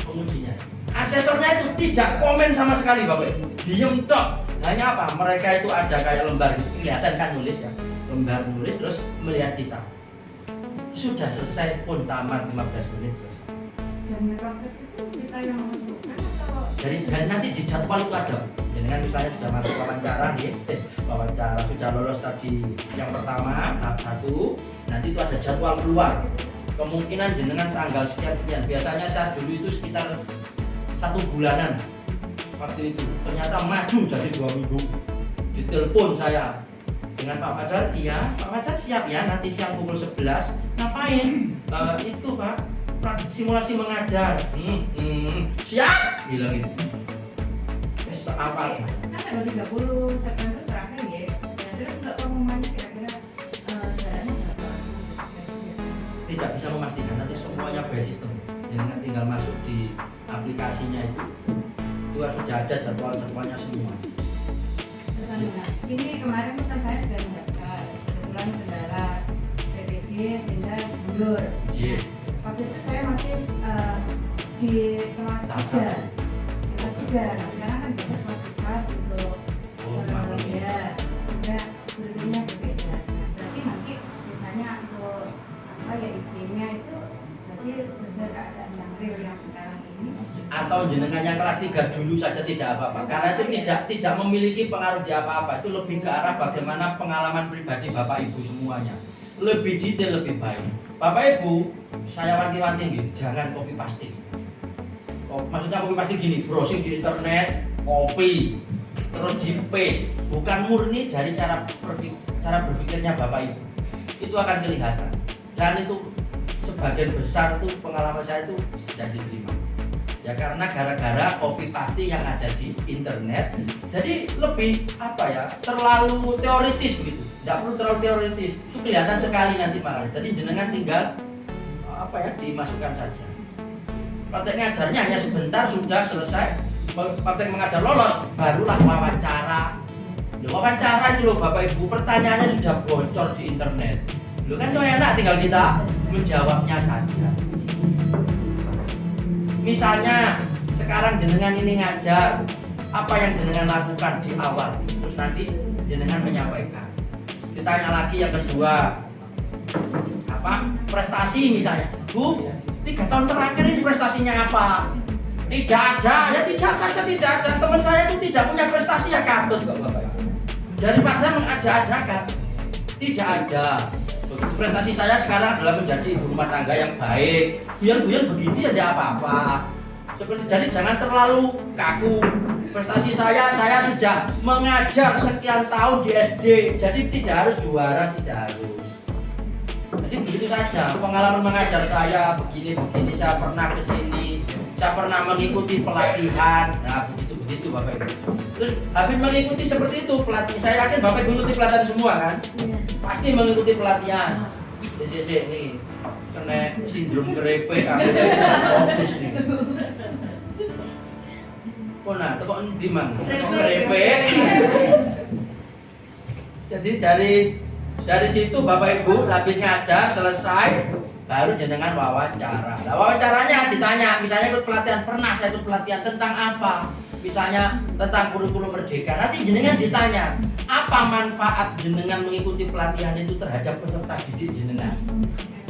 A: Pengusinya. Asesornya itu tidak komen sama sekali Bapak Ibu. Diem tok. Hanya apa? Mereka itu ada kayak lembar gitu. Kelihatan kan nulis ya. Lembar nulis terus melihat kita. Sudah selesai pun tamat 15 menit selesai.
F: Jam berapa itu kita yang menentukan atau
A: Dari nanti di jadwal itu ada. Dengan misalnya sudah masuk wawancara nih, wawancara sudah lolos tadi yang pertama tahap 1, nanti itu ada jadwal keluar. Kemungkinan jenengan tanggal sekian. Biasanya saya dulu itu sekitar 1 bulanan. Waktu itu ternyata maju jadi 2 minggu. Ditelepon saya dengan Pak Fajar, iya Pak Fajar siap ya nanti siang pukul 11. Ngapain? Itu Pak, simulasi mengajar. Siap bilang gitu. Apa?
F: kan tanggal 30 September terakhir ya. Dan terus untuk pengumumannya kira-kira jalannya berapa?
A: Tidak bisa memastikan, nanti semuanya by system. Jangan tinggal masuk di aplikasinya itu sudah ada jadwalnya semua.
F: Nah, ini kemarin kan saya sudah mendaftar kebetulan kendala PPD sehingga mundur.
A: Iya.
F: Waktu itu saya masih di kelas 3. Kelas 3. Nah, sekarang kan biasa kelas 4 untuk ya, sudah kurikulumnya berbeda. Nah, berarti nanti misalnya untuk apa ya isinya itu berarti sesuai keadaan yang real yang sekarang ini.
A: Atau jenengan yang kelas 3 dulu saja tidak apa-apa, karena itu tidak memiliki pengaruh di apa-apa. Itu lebih ke arah bagaimana pengalaman pribadi Bapak Ibu semuanya. Lebih detail, lebih baik. Bapak Ibu, saya wanti-wanti gitu, jangan copy paste. Maksudnya copy paste gini, browsing di internet, copy, terus di paste. Bukan murni dari cara berpikirnya Bapak Ibu. Itu akan kelihatan. Dan itu sebagian besar itu pengalaman saya itu tidak diterima. Ya karena gara-gara copy paste yang ada di internet, jadi lebih apa ya, terlalu teoritis begitu. Tidak perlu terlalu teoritis, itu kelihatan sekali nanti malah. Jadi jenengan tinggal apa ya, dimasukkan saja. Praktek ngajarnya hanya sebentar sudah selesai. Praktek mengajar lolos, barulah wawancara. Wawancara itu loh Bapak Ibu, pertanyaannya sudah bocor di internet. Loh kan enak, tinggal kita menjawabnya saja. Misalnya sekarang jenengan ini ngajar, apa yang jenengan lakukan di awal, terus nanti jenengan menyampaikan. Ditanya lagi yang kedua, apa prestasi misalnya, Bu, 3 tahun terakhir ini prestasinya apa? Tidak ada, ya tidak ada. Teman saya itu tidak punya prestasi ya katut kok Bapak. Daripada mengada-adakan, tidak ada. Prestasi saya sekarang adalah menjadi ibu rumah tangga yang baik. Guyon-guyon begini ada apa-apa. Seperti jadi jangan terlalu kaku. Prestasi saya sudah mengajar sekian tahun di SD. Jadi tidak harus juara, tidak harus. Jadi begitu saja. Pengalaman mengajar saya begini, saya pernah ke sini, saya pernah mengikuti pelatihan. Nah, begitu Bapak Ibu. Terus habis mengikuti seperti itu pelatihan, saya yakin Bapak Ibu mengikuti pelatihan semua kan?
B: Iya.
A: Pasti mengikuti pelatihan. DCC ini kena sindrom kerepe, akhirnya fokus nih. Oh nah, kok endi mang? Kerepe. Jadi dari situ Bapak Ibu habis ngajar selesai, baru jenengan wawancara. Nah, wawancaranya ditanya, misalnya ikut pelatihan, pernah saya ikut pelatihan tentang apa? Misalnya tentang kurikulum merdeka. Nanti jenengan ditanya, apa manfaat jenengan mengikuti pelatihan itu terhadap peserta didik jenengan?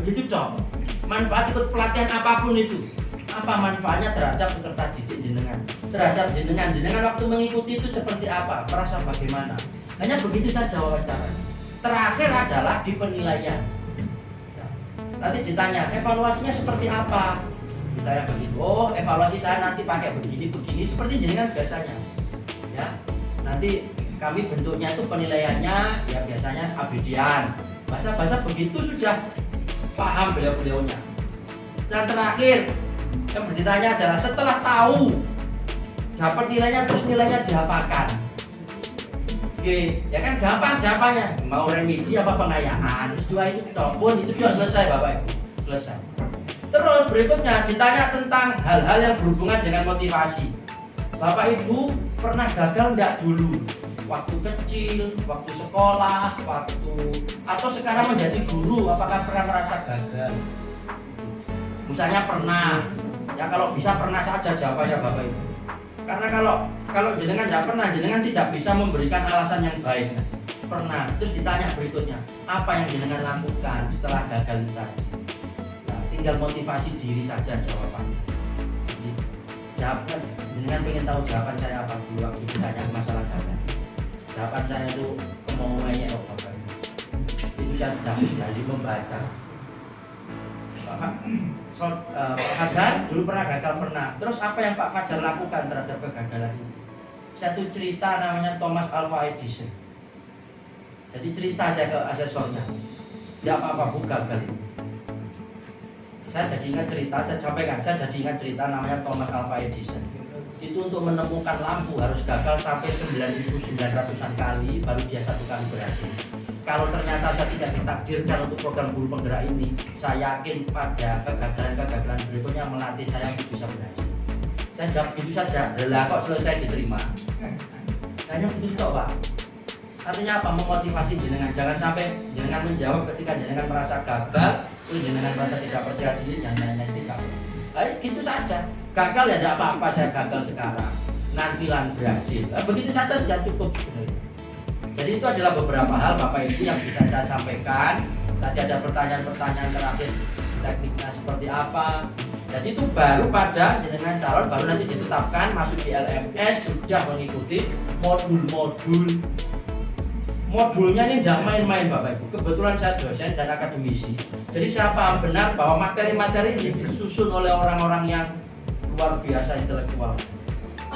A: Begitu dong. Manfaat ikut pelatihan apapun itu. Apa manfaatnya terhadap peserta didik jenengan? Terhadap jenengan waktu mengikuti itu seperti apa? Merasa bagaimana? Hanya begitu saja wawancara. Terakhir adalah di penilaian. Nanti ditanya, evaluasinya seperti apa? Misalnya begitu, oh evaluasi saya nanti pakai begini, seperti jenengan biasanya. Ya, nanti kami bentuknya itu penilaiannya, ya biasanya abdian. Bahasa begitu sudah paham beliau-beliaunya. Dan terakhir, yang ditanya adalah setelah tahu, dapat nilainya, terus nilainya diapakan? Oke, ya kan gampang jawabannya, mau remedi apa pengayaan, terus dua itu pun itu sudah selesai Bapak Ibu, selesai. Terus berikutnya ditanya tentang hal-hal yang berhubungan dengan motivasi. Bapak Ibu pernah gagal enggak dulu? Waktu kecil, waktu sekolah, atau sekarang menjadi guru, apakah pernah merasa gagal? Misalnya pernah, ya kalau bisa pernah saja jawabannya Bapak Ibu. Karena kalau jenengan tidak pernah, jenengan tidak bisa memberikan alasan yang baik. Pernah, terus ditanya berikutnya, apa yang jenengan lakukan setelah gagal tadi? Nah, tinggal motivasi diri saja jawabannya. Jadi, jawaban, jenengan pengen tahu jawaban saya apa dulu waktu ditanya masalah gagal. Jawaban saya itu kemauannya kok Bapak. Itu saya sudah dari membaca. Pak Fajar dulu pernah gagal pernah. Terus apa yang Pak Fajar lakukan terhadap kegagalan ini? Satu cerita namanya Thomas Alva Edison. Jadi cerita saya ke asesornya. Tidak apa-apa Bu gagal ini. Saya jadi ingat cerita, saya sampaikan. Saya jadi ingat cerita namanya Thomas Alva Edison. Itu untuk menemukan lampu harus gagal sampai 9.900-an kali baru dia satu kali berhasil. Kalau ternyata saya tidak ditakdirkan untuk program guru penggerak ini, saya yakin pada kegagalan berikutnya melatih saya untuk bisa berhasil. Saya jawab gitu saja, lah kok selesai diterima. Hanya begitu toh Pak. Artinya apa? Memotivasi jenengan. Jangan sampai jenengan menjawab ketika jenengan merasa gagal, terus jenengan merasa tidak percaya diri dan lain-lain tidak. Baik, gitu saja. Gagal ya tidak apa-apa, saya gagal sekarang. Nantilah berhasil. Nah, begitu saja sudah cukup sebenarnya. Jadi itu adalah beberapa hal Bapak Ibu yang bisa saya sampaikan. Tadi ada pertanyaan-pertanyaan terakhir, tekniknya seperti apa. Jadi itu baru pada jenengan calon, baru nanti ditetapkan masuk di LMS, sudah mengikuti modul-modul. Modulnya ini tidak main-main Bapak Ibu. Kebetulan saya dosen dan akademisi. Jadi saya paham benar bahwa materi-materi ini disusun oleh orang-orang yang luar biasa intelektual.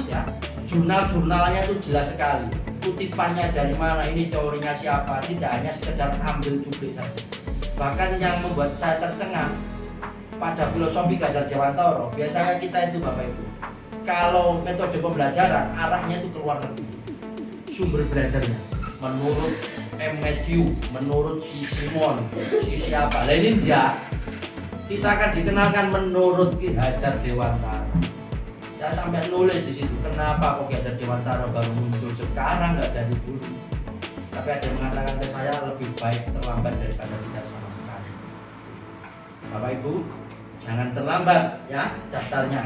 A: Ya, jurnal-jurnalnya itu jelas sekali. Kutipannya dari mana, ini teorinya siapa, tidak hanya sekedar ambil cuplik saja. Bahkan yang membuat saya tercengang pada filosofi Gadjah Dewantara, biasanya kita itu Bapak Ibu, kalau metode pembelajaran arahnya itu keluar negeri. Sumber belajarnya menurut M. Matthew, menurut si Simon, si siapa. Lah ini enggak. Kita akan dikenalkan menurut Ki Hajar Dewantara. Saya sampai nulis di situ, kenapa kok Ki Hajar Dewantara baru muncul sekarang, nggak dari dulu. Tapi ada yang mengatakan ke saya lebih baik terlambat daripada tidak sama sekali. Bapak Ibu, jangan terlambat ya daftarnya.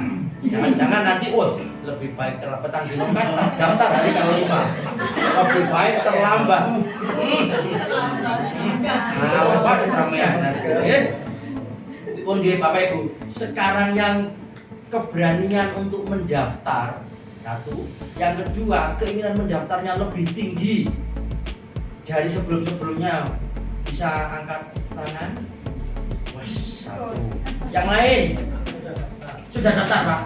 A: Jangan nanti lebih baik terlambat di nomas daftar hari ke-5. Lebih baik terlambat. Awas sampean nanti. Pun Bapak Ibu, sekarang yang keberanian untuk mendaftar satu, yang kedua keinginan mendaftarnya lebih tinggi dari sebelum-sebelumnya, bisa angkat tangan. Wes, satu. Yang lain sudah daftar Pak?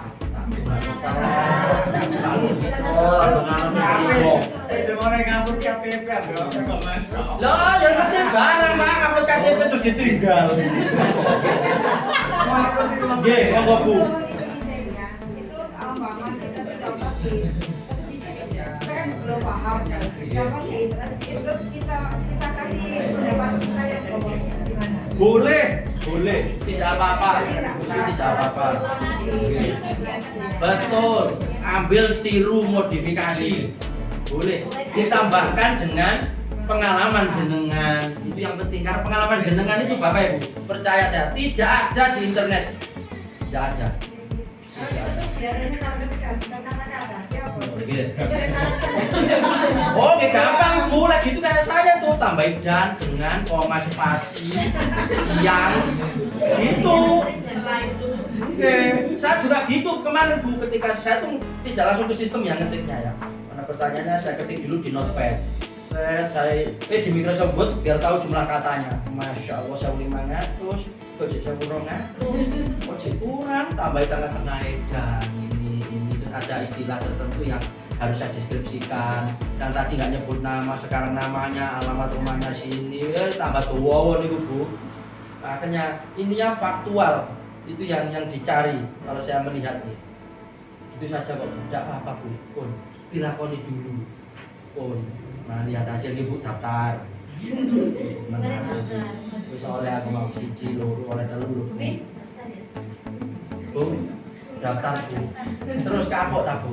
A: Loh, yang penting barang Pak, upload KTP terus ditinggal. Nggih, monggo Bu.
F: Itu salah banget kita tidak sedikit kita kan belum paham jawabannya itu sedikit terus kita kasih pendapat kita yang gimana
A: Boleh, tidak apa-apa, tidak apa-apa. Betul, ambil tiru modifikasi, boleh. Ditambahkan dengan pengalaman jenengan, itu yang penting. Karena pengalaman jenengan itu Bapak Ibu, percaya saya, tidak ada di internet, tidak ada. Oke, gampang Bu, lagi itu kayak saya tuh, tambahin dan dengan koma spasi yang itu. Oke, saya juga gitu kemarin Bu, ketika saya tuh tidak langsung ke sistem yang ngetiknya ya. Karena pertanyaannya saya ketik dulu di notepad. Saya di Microsoft Word biar tahu jumlah katanya. Masya Allah 1.500, kok jadi 1.200, kok jadi kurang, tambahin tanggal kenaikan dan ini ada istilah tertentu yang harus saya deskripsikan. Dan tadi nggak nyebut nama, sekarang namanya, alamat rumahnya sini, tambah tua nih Bu. Makanya intinya faktual itu yang dicari kalau saya melihat nih. Itu saja kok, tidak apa-apa Bu. Pun dilakoni dulu. Pun. Nah, lihat hasil ibu daftar. Terus oleh aku mau siji loro oleh telu lho. Bu. daftar Bu. Terus kapok tak Bu?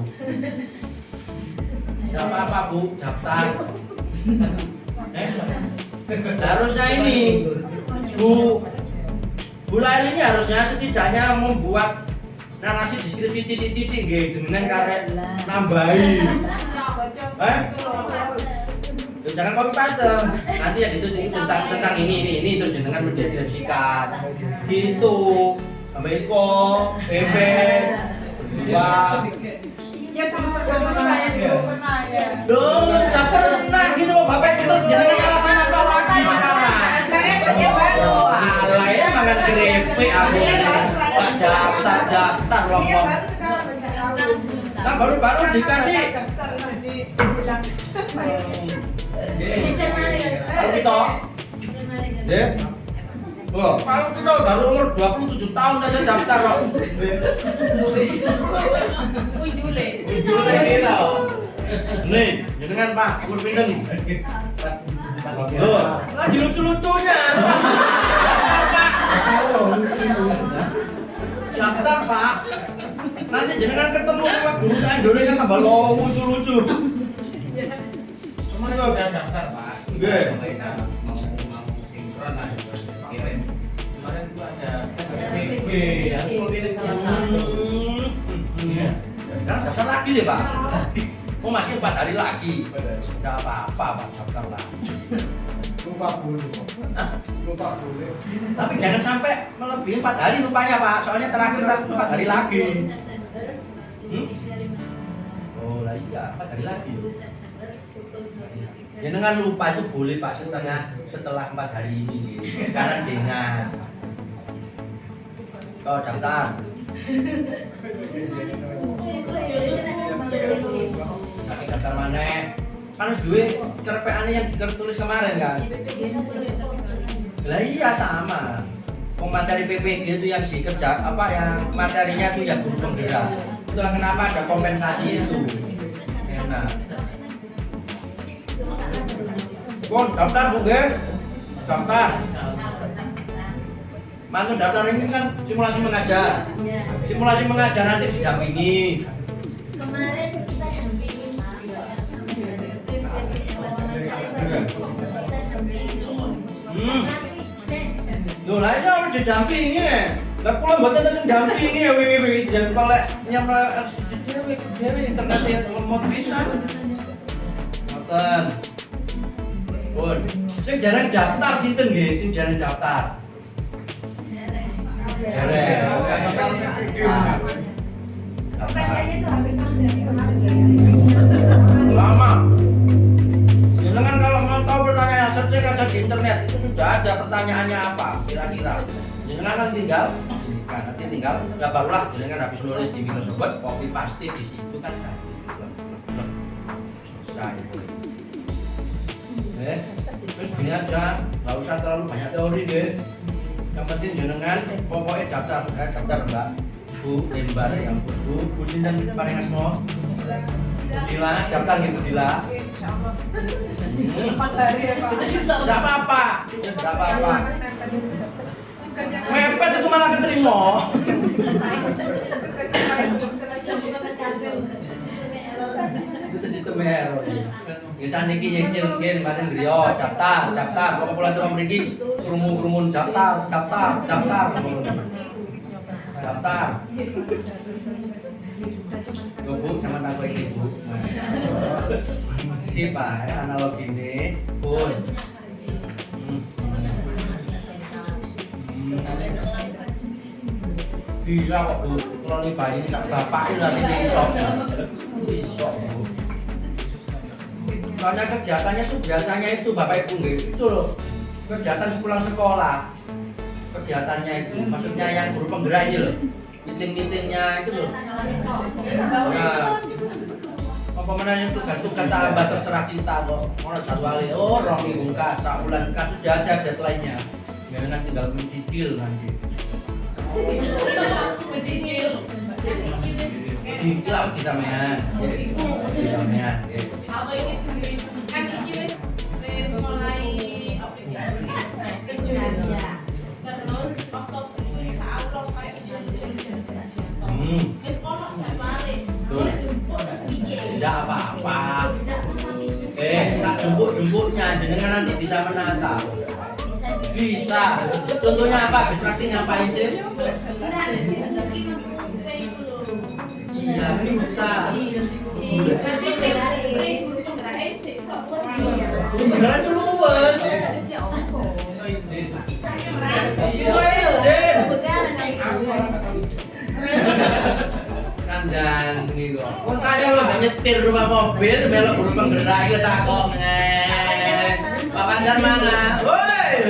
A: Gak apa-apa Bu, daftar. Harusnya ini Bu Lail ini harusnya setidaknya membuat narasi deskripsi titik-titik gitu dengan karek nambahin. Jangan copy paste. Nanti ya gitu sih tentang ini terus jenengan mendeskripsikan. Gitu. Sampai Iko, Pepe, berdua.
F: Ya pernah ya.
A: Loh, sudah pernah gitu loh Bapak Ibu, terus jenengan alasan apa lagi sekarang?
F: Saya baru.
A: Alay mangan keripik aku ini. Pak daftar loh. Nah baru dikasih.
B: Desain mana ya?
A: Kalau kita, deh. Wah, kalau kita baru umur 27 tahun saya daftar kok. Nih, jenengan Pak, umur pinten? Loh, lagi lucu-lucunya. Daftar Pak. Nanti jenengan ketemu sama guru Indonesia tambah lucu-lucu.
E: Cuma itu udah daftar Pak.
A: Nggih.
E: Kita mau sinkron lah kirim. Kemarin itu ada SPB, harus memilih salah satu.
A: Sekarang daftar lagi ya Pak. Oh masih 4 hari lagi. Tidak apa-apa Pak, daftar lagi.
C: Lupa boleh.
A: Hah?
C: Lupa boleh.
A: Tapi jangan sampai melebihi 4 hari lupanya Pak. Soalnya terakhir 4 hari lagi. Oh lah iya, 4 hari lagi. Jangan lupa itu boleh Pak setelah 4 hari ini. Karena jangan. Oh daftar. Tapi daftar mana? Kan gue cerpekannya yang ditulis kemarin kan? Lah iya sama. Materi PPG itu yang dikerja yang materinya itu yang guru penggerak. Itulah kenapa ada kompensasi itu. Enak. Kon daftar Bu Gen. Daftar. Mantu daftar ini kan simulasi mengajar. Simulasi mengajar nanti didampingi.
B: Kemarin kita dampingin Pak.
A: Loh lah ini harus didampingi. Lah kula mboten teng dampingi ya wingi-wingi jan kolek nyampe dhewe internet ya lemot pisan. Ngoten. Pun, sing jarang daftar sinten nggih? Sing jarang daftar. Jarang.
F: Pertanyaannya itu hampir sama dari kemarin.
A: Lama. Jangan kalau mau tahu pertanyaan searching aja di internet itu sudah ada pertanyaannya apa kira-kira. Jangan nanti tinggal ya barulah jangan habis nulis di Microsoft Word copy paste di situ kan. Selesai. Terus gini aja, nggak usah terlalu banyak teori deh. Yang penting jenengan pokoknya daftar Mbak Bu lembar yang Bu sinten paling asmo Budila, daftar gitu Budila.
F: 4 hari ya Pak.
A: Tidak apa-apa, tidak apa-apa. Mepet itu malah keterima. Itu sistem error. Biasa niki nyicil mungkin maten griya daftar. Kok pulang turun mriki krungu-krungun daftar. Yo Bu, sama tak ini Bu. Si Pak, analogi ini, Pun. Iya kok Bu, kalau nih bayi ini bapak itu nanti besok Bu. Soalnya kegiatannya itu biasanya itu Bapak Ibu itu loh, kegiatan sepulang sekolah. Kegiatannya itu, maksudnya yang guru penggerak ini loh, meeting-meetingnya itu loh. Nah, pemenangnya itu tugas tambah terserah kita kok. Mau jadwalnya, rong minggu kah, sak bulan kah sudah ada deadline-nya. Jangan tinggal mencicil nanti. Mencicil apa kita main? Kita main.
F: Apa ini kan iki wis mulai aplikasi. Terus Oktober itu insya Allah kayak ujian-ujian.
A: Tidak apa-apa. Tak jemput-jemputnya jenengan nanti bisa menata. Bisa. Contohnya apa? Distraksi ngapain sih? Iya, bisa. Jangan itu luwes. Kandang nih kok. Kok saya lo nyetir rumah mobil, melok guru penggerak itu tak kok Pak Pandan mana? Woi,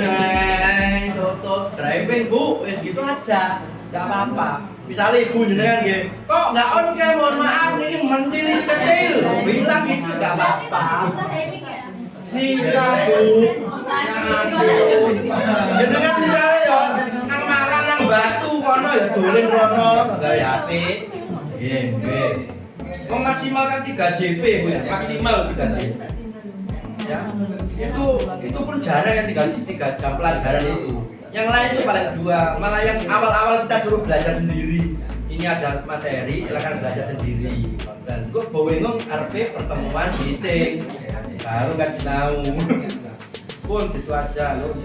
A: tutup driving bu, wis gitu aja, nggak apa-apa. Misalnya ibu jenengan gitu, kok nggak on cam, mohon maaf nih mending kecil, bilang gitu nggak apa-apa. Bisa bu, jangan aduh. Jenengan misalnya ya, nang Malang nang Batu kono ya dolen kono, nggak ya api. Mau maksimalkan 3 JP bu ya, maksimal 3 JP. Ya, itu pun jarang yang 3 jam pelajaran itu. Yang lain itu paling 2, malah yang awal-awal kita suruh belajar sendiri. Ini ada materi, silakan belajar sendiri. Dan gue bawengong RP pertemuan meeting, baru kasih tahu. Pun gitu aja lo.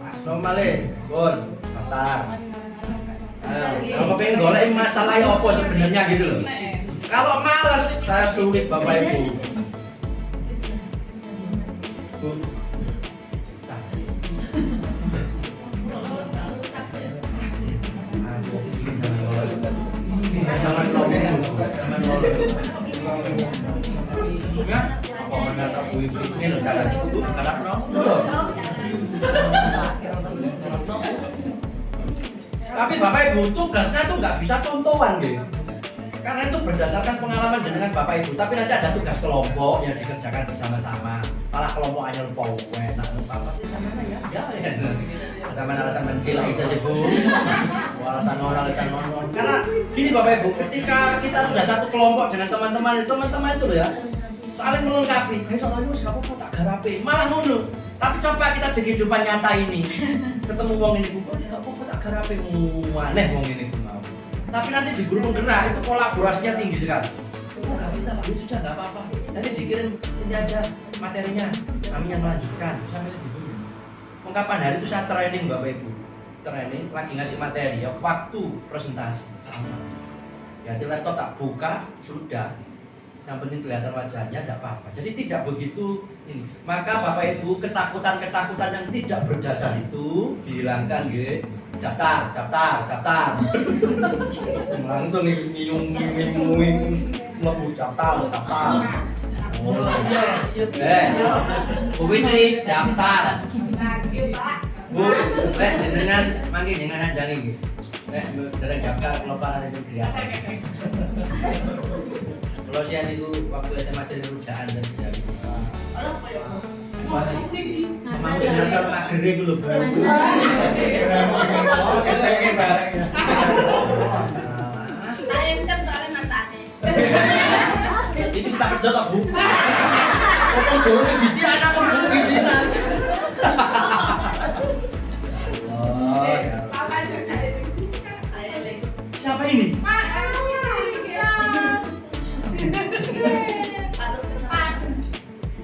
A: Assalamualaikum, Bun. Mantap. Kalau pengen golek masalah apa sebenarnya gitu loh. Kalau malas saya sulit Bapak Ibu. Bu. Tapi Bapak Ibu tugasnya tuh nggak bisa contohan gitu. Karena itu berdasarkan pengalaman dengan Bapak Ibu. Tapi nanti ada tugas kelompok yang dikerjakan bersama-sama. Malah kelompok hanya lupa enak lupa apa sih sama ya? Sama alasan menggila aja sih bu. Alasan non. Karena gini Bapak Ibu, ketika kita sudah satu kelompok dengan teman-teman itu loh ya, saling melengkapi. Kayak soalnya wis gak apa-apa tak garape. Malah ngono. Tapi coba kita di kehidupan nyata ini ketemu wong ini bu, wis gak apa-apa tak garape aneh wong ini bu mau. Tapi nanti di guru penggerak itu kolaborasinya tinggi sekali. Oh nggak bisa Pak, sudah nggak apa-apa. Nanti dikirim ini aja materinya, kami yang melanjutkan sampai segitu. Kapan hari itu saya training Bapak Ibu, training lagi ngasih materi ya waktu presentasi sama. Ya di laptop tak buka sudah, yang penting kelihatan wajahnya tidak apa-apa. Jadi tidak begitu ini. Maka Bapak Ibu ketakutan yang tidak berdasar itu dihilangkan gitu. Daftar. Langsung nyiung lebu daftar. Oh. Bu Fitri daftar. Bu, dengan manggil dengan aja nih. Dari daftar kelompok itu kelihatan. Kalau siang itu waktu SMA jadi rujaan dan jadi. Mau dengar Pak Gede dulu baru. Pengen barangnya.
F: Saya entem soalnya mantannya.
A: Ini kita kerja tak bu? Kok dulu di sini anak pun di sini. Oh ya. Siapa ini?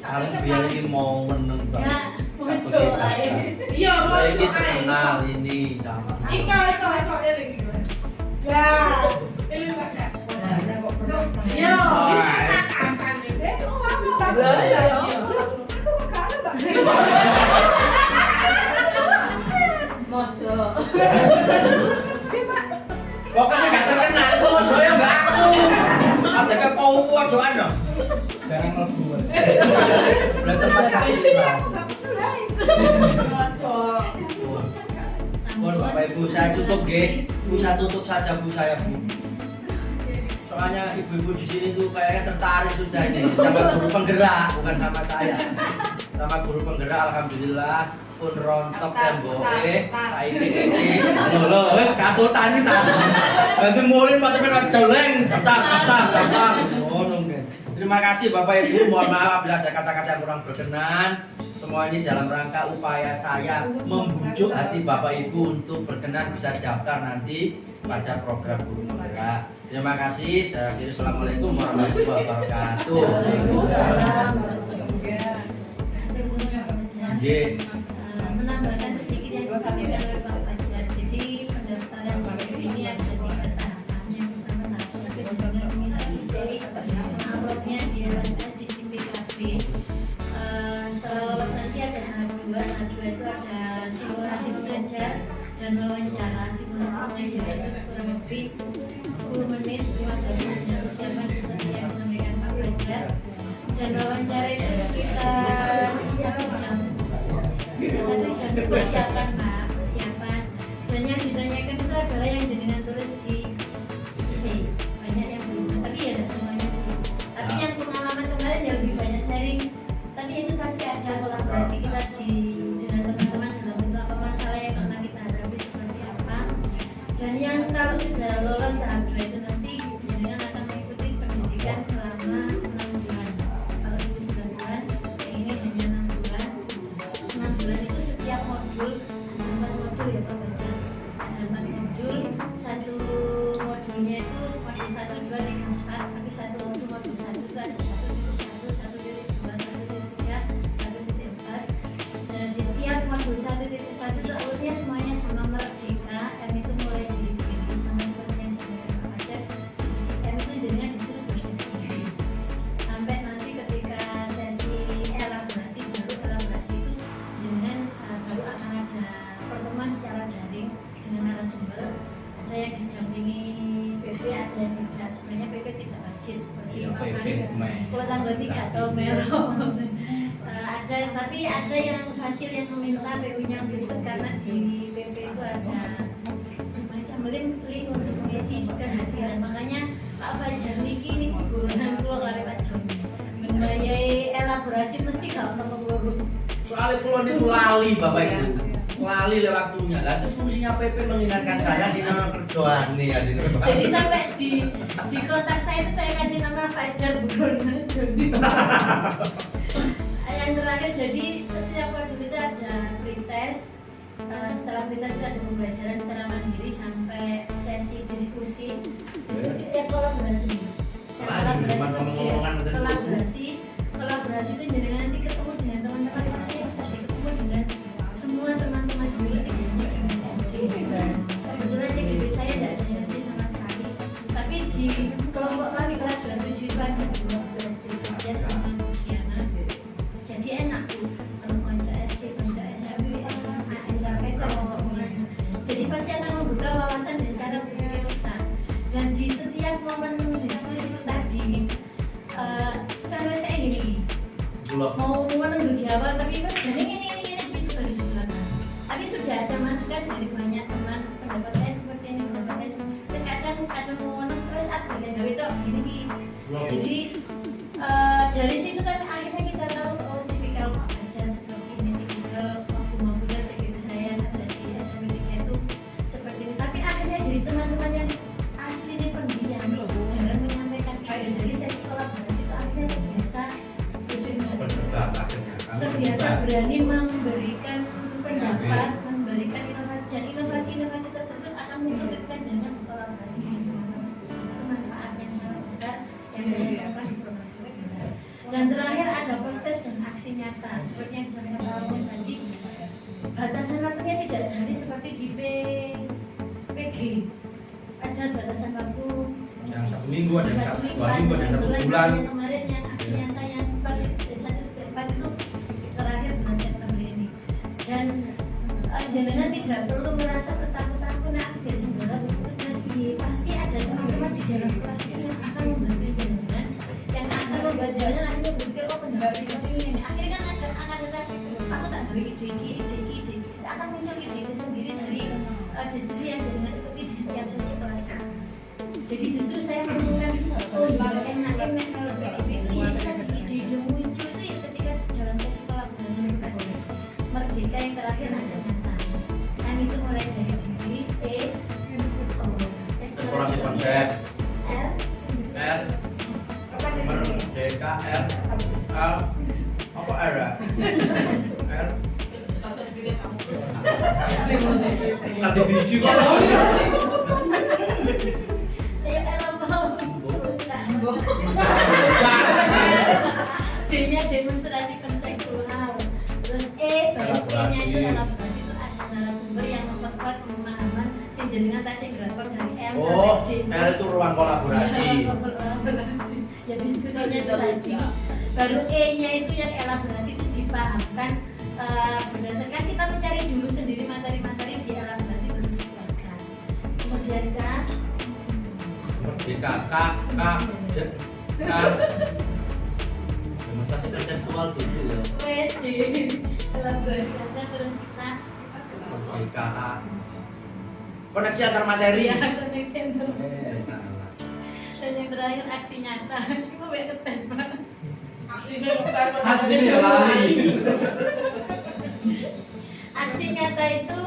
A: Kalian biar ini mau menang banget.
F: Iya, mau
A: ini terkenal ini sama.
F: Iko ini. Ya, ini pakai.
A: Wajahnya kok pernah.
F: Yo, ini kapan ini? Mojo.
A: Pokoknya gak terkenal itu mojo ya mbak aku. Ada ke pau mojoan dong.
E: Jangan lebu.
A: Udah tempat kaki mbak. Mohon Bapak Ibu saya tutup ge. Bisa tutup saja bu saya bu. Soalnya ibu-ibu di sini tuh kayaknya tertarik sudah ini sama guru penggerak bukan sama saya. Sama guru penggerak alhamdulillah pun rontok temboke tak iki lho wis katutan iki sak. Nanti mulin macam celeng daftar ngono. Terima kasih Bapak Ibu, mohon maaf bila ada kata-kata yang kurang berkenan. Semua ini dalam rangka upaya saya membujuk hati Bapak Ibu untuk berkenan bisa daftar nanti pada program Guru Penggerak. Terima kasih. Saya akhiri. Assalamualaikum warahmatullahi wabarakatuh.
B: Menambahkan sedikit yang disampaikan oleh Pak Fajar. Jadi pendaftaran JKP ini ada 3 tahapan. Yang pertama tahap benar-benar mengisi amplopnya di LMS di SIM PKB. Setelah lolos nanti ada tahap 2. Tahap 2 itu ada simulasi belajar dan wawancara. Simulasi mengajar itu kurang lebih 10 menit, 15 menit persiapan seperti yang disampaikan Pak Fajar. Dan wawancara itu sekitar 1 jam. 1 jam itu persiapan Pak, persiapan. Dan yang ditanyakan itu adalah yang jenengan tulis di C. Banyak yang belum, tapi ya tidak semuanya sih. Tapi yang pengalaman kemarin yang lebih banyak sharing. Tapi itu pasti ada kolaborasi kita dengan teman-teman dalam bentuk apa masalah yang pernah kita hadapi seperti apa. Dan yang kalau sudah lolos tahap 2 itu nanti jenengan akan mengikuti pendidikan selama 6 bulan. Kalau dulu 9 bulan, yang ini hanya 6 bulan. 6 bulan itu setiap modul ada 4 modul ya Pak Baca. Ada 4 modul, satu modulnya itu modul 1, 2, 3, 4. Tapi satu modul 1 itu ada 1.1, 1.2, 1.3, 1.4. Dan di tiap modul 1.1 itu alurnya semuanya sama Merdeka. M itu mulai dari begini sama seperti yang disebutkan Pak Baca. Jadi M itu jadinya disuruh belajar sendiri. Sampai nanti ketika sesi elaborasi, baru elaborasi itu dengan baru akan ada pertemuan secara daring dengan narasumber. Ada yang didampingi PP, ada yang tidak. Sebenarnya PP tidak wajib seperti Pak Fani. Kalau tanggal 3 atau Melo. Ada, tapi ada yang hasil yang meminta PP-nya untuk ikut karena di PP itu ada semacam link untuk mengisi kehadiran. Makanya Pak Fajar niki ini guruan kula kali Pak Joni. Membayai elaborasi mesti gak ono guru.
A: Soalnya kalau itu lali Bapak Ibu, lali lewat waktunya. Lah itu fungsinya PP mengingatkan saya di nama kerjaan nih ya sini.
B: Jadi sampai di kontak saya itu saya kasih nama Fajar Buronan Joni. Yang terakhir, jadi setiap modul itu ada pretest. Setelah pretest itu ada pembelajaran secara mandiri sampai sesi diskusi. Diskusi kolaborasi. Kolaborasi itu jenengan nanti ketemu dengan teman-teman yang ketemu dengan semua teman-teman dulu dengan SD. Kebetulan CGP saya tidak ada SD sama sekali. Tapi di kelompok kami kelas 27 itu ada 2 SD ya sama Diana. Jadi enak tuh kalau konco SD, konco SMP, SMA, SMP itu ada semuanya. Jadi pasti akan membuka wawasan dan cara berpikir kita. Dan di setiap momen diskusi itu tadi, karena saya gini, mau menunggu di awal tapi pas jadi ini gitu dari belakang. Tapi sudah ada masukan dari banyak teman, pendapat saya seperti ini, pendapat saya. Dan kadang mau terus apa yang gawe dok gini. Jadi dari situ kan akhirnya kita tahu oh tipikal baca seperti ini, tipikal mampu-mampunya CGP saya ada di SMP 3 itu seperti ini. Tapi akhirnya jadi teman-teman yang asli ini pendiam jangan menyampaikan ide dari sesi kolaborasi itu akhirnya terbiasa berani memberikan pendapat, memberikan inovasi dan inovasi tersebut akan muncul ketika jangan kolaborasi dengan manfaat yang sangat besar yang saya dapat di program kita. Dan terakhir ada post-test dan aksi nyata seperti yang disampaikan Pak Wawan tadi. Batasan waktunya tidak sehari seperti di PG. Ada batasan waktu
A: Yang 1 minggu, ada yang 2 minggu, ada yang 1 bulan.
B: Kemarin yang aksi nyata yang 4 itu terakhir bulan September ini. Dan jenengan tidak perlu merasa ketakutan nak dia segera tugas B. Pasti ada teman-teman di dalam kelas itu yang akan membantu jenengan, yang akan membuat jenengan akhirnya berpikir oh pendapat ini. Akhirnya kan akan ada aku tak beri ide. Akan muncul ide sendiri dari diskusi yang jenengan ikuti di setiap sesi kelas. Jadi justru saya menemukan oh iya enak kalau PKB itu ya tadi ide muncul itu ya ketika dalam sesi kolaborasi kita Merdeka yang terakhir aksi nyata. Kan itu mulai dari diri
A: Eksplorasi konsep R Merdeka R L apa R ya? kan. Kati biji kok.
B: Saya elah mau. D-nya demonstrasi konseptual. Terus bagian E-nya itu elaborasi, itu ada narasumber yang memperkuat pemahaman sing jenengan tasih gerakan dari L sampai D.
A: L itu ruang kolaborasi.
B: Ya diskusinya itu tadi. Baru E-nya itu yang elaborasi itu dipahamkan berdasarkan kita mencari dulu sendiri materi-materi di elaborasi baru dikeluarkan. Kemudian
A: Seperti K. Demonstrasi konseptual dulu ya.
B: wes di elaborasi konsep terus kita
A: KA. Koneksi antar materi.
B: ya koneksi antar.
A: Salah.
B: Dan yang terakhir aksi nyata. Ini mau ngetes Pak.
D: Aslinya ya lali.
B: Aksi nyata itu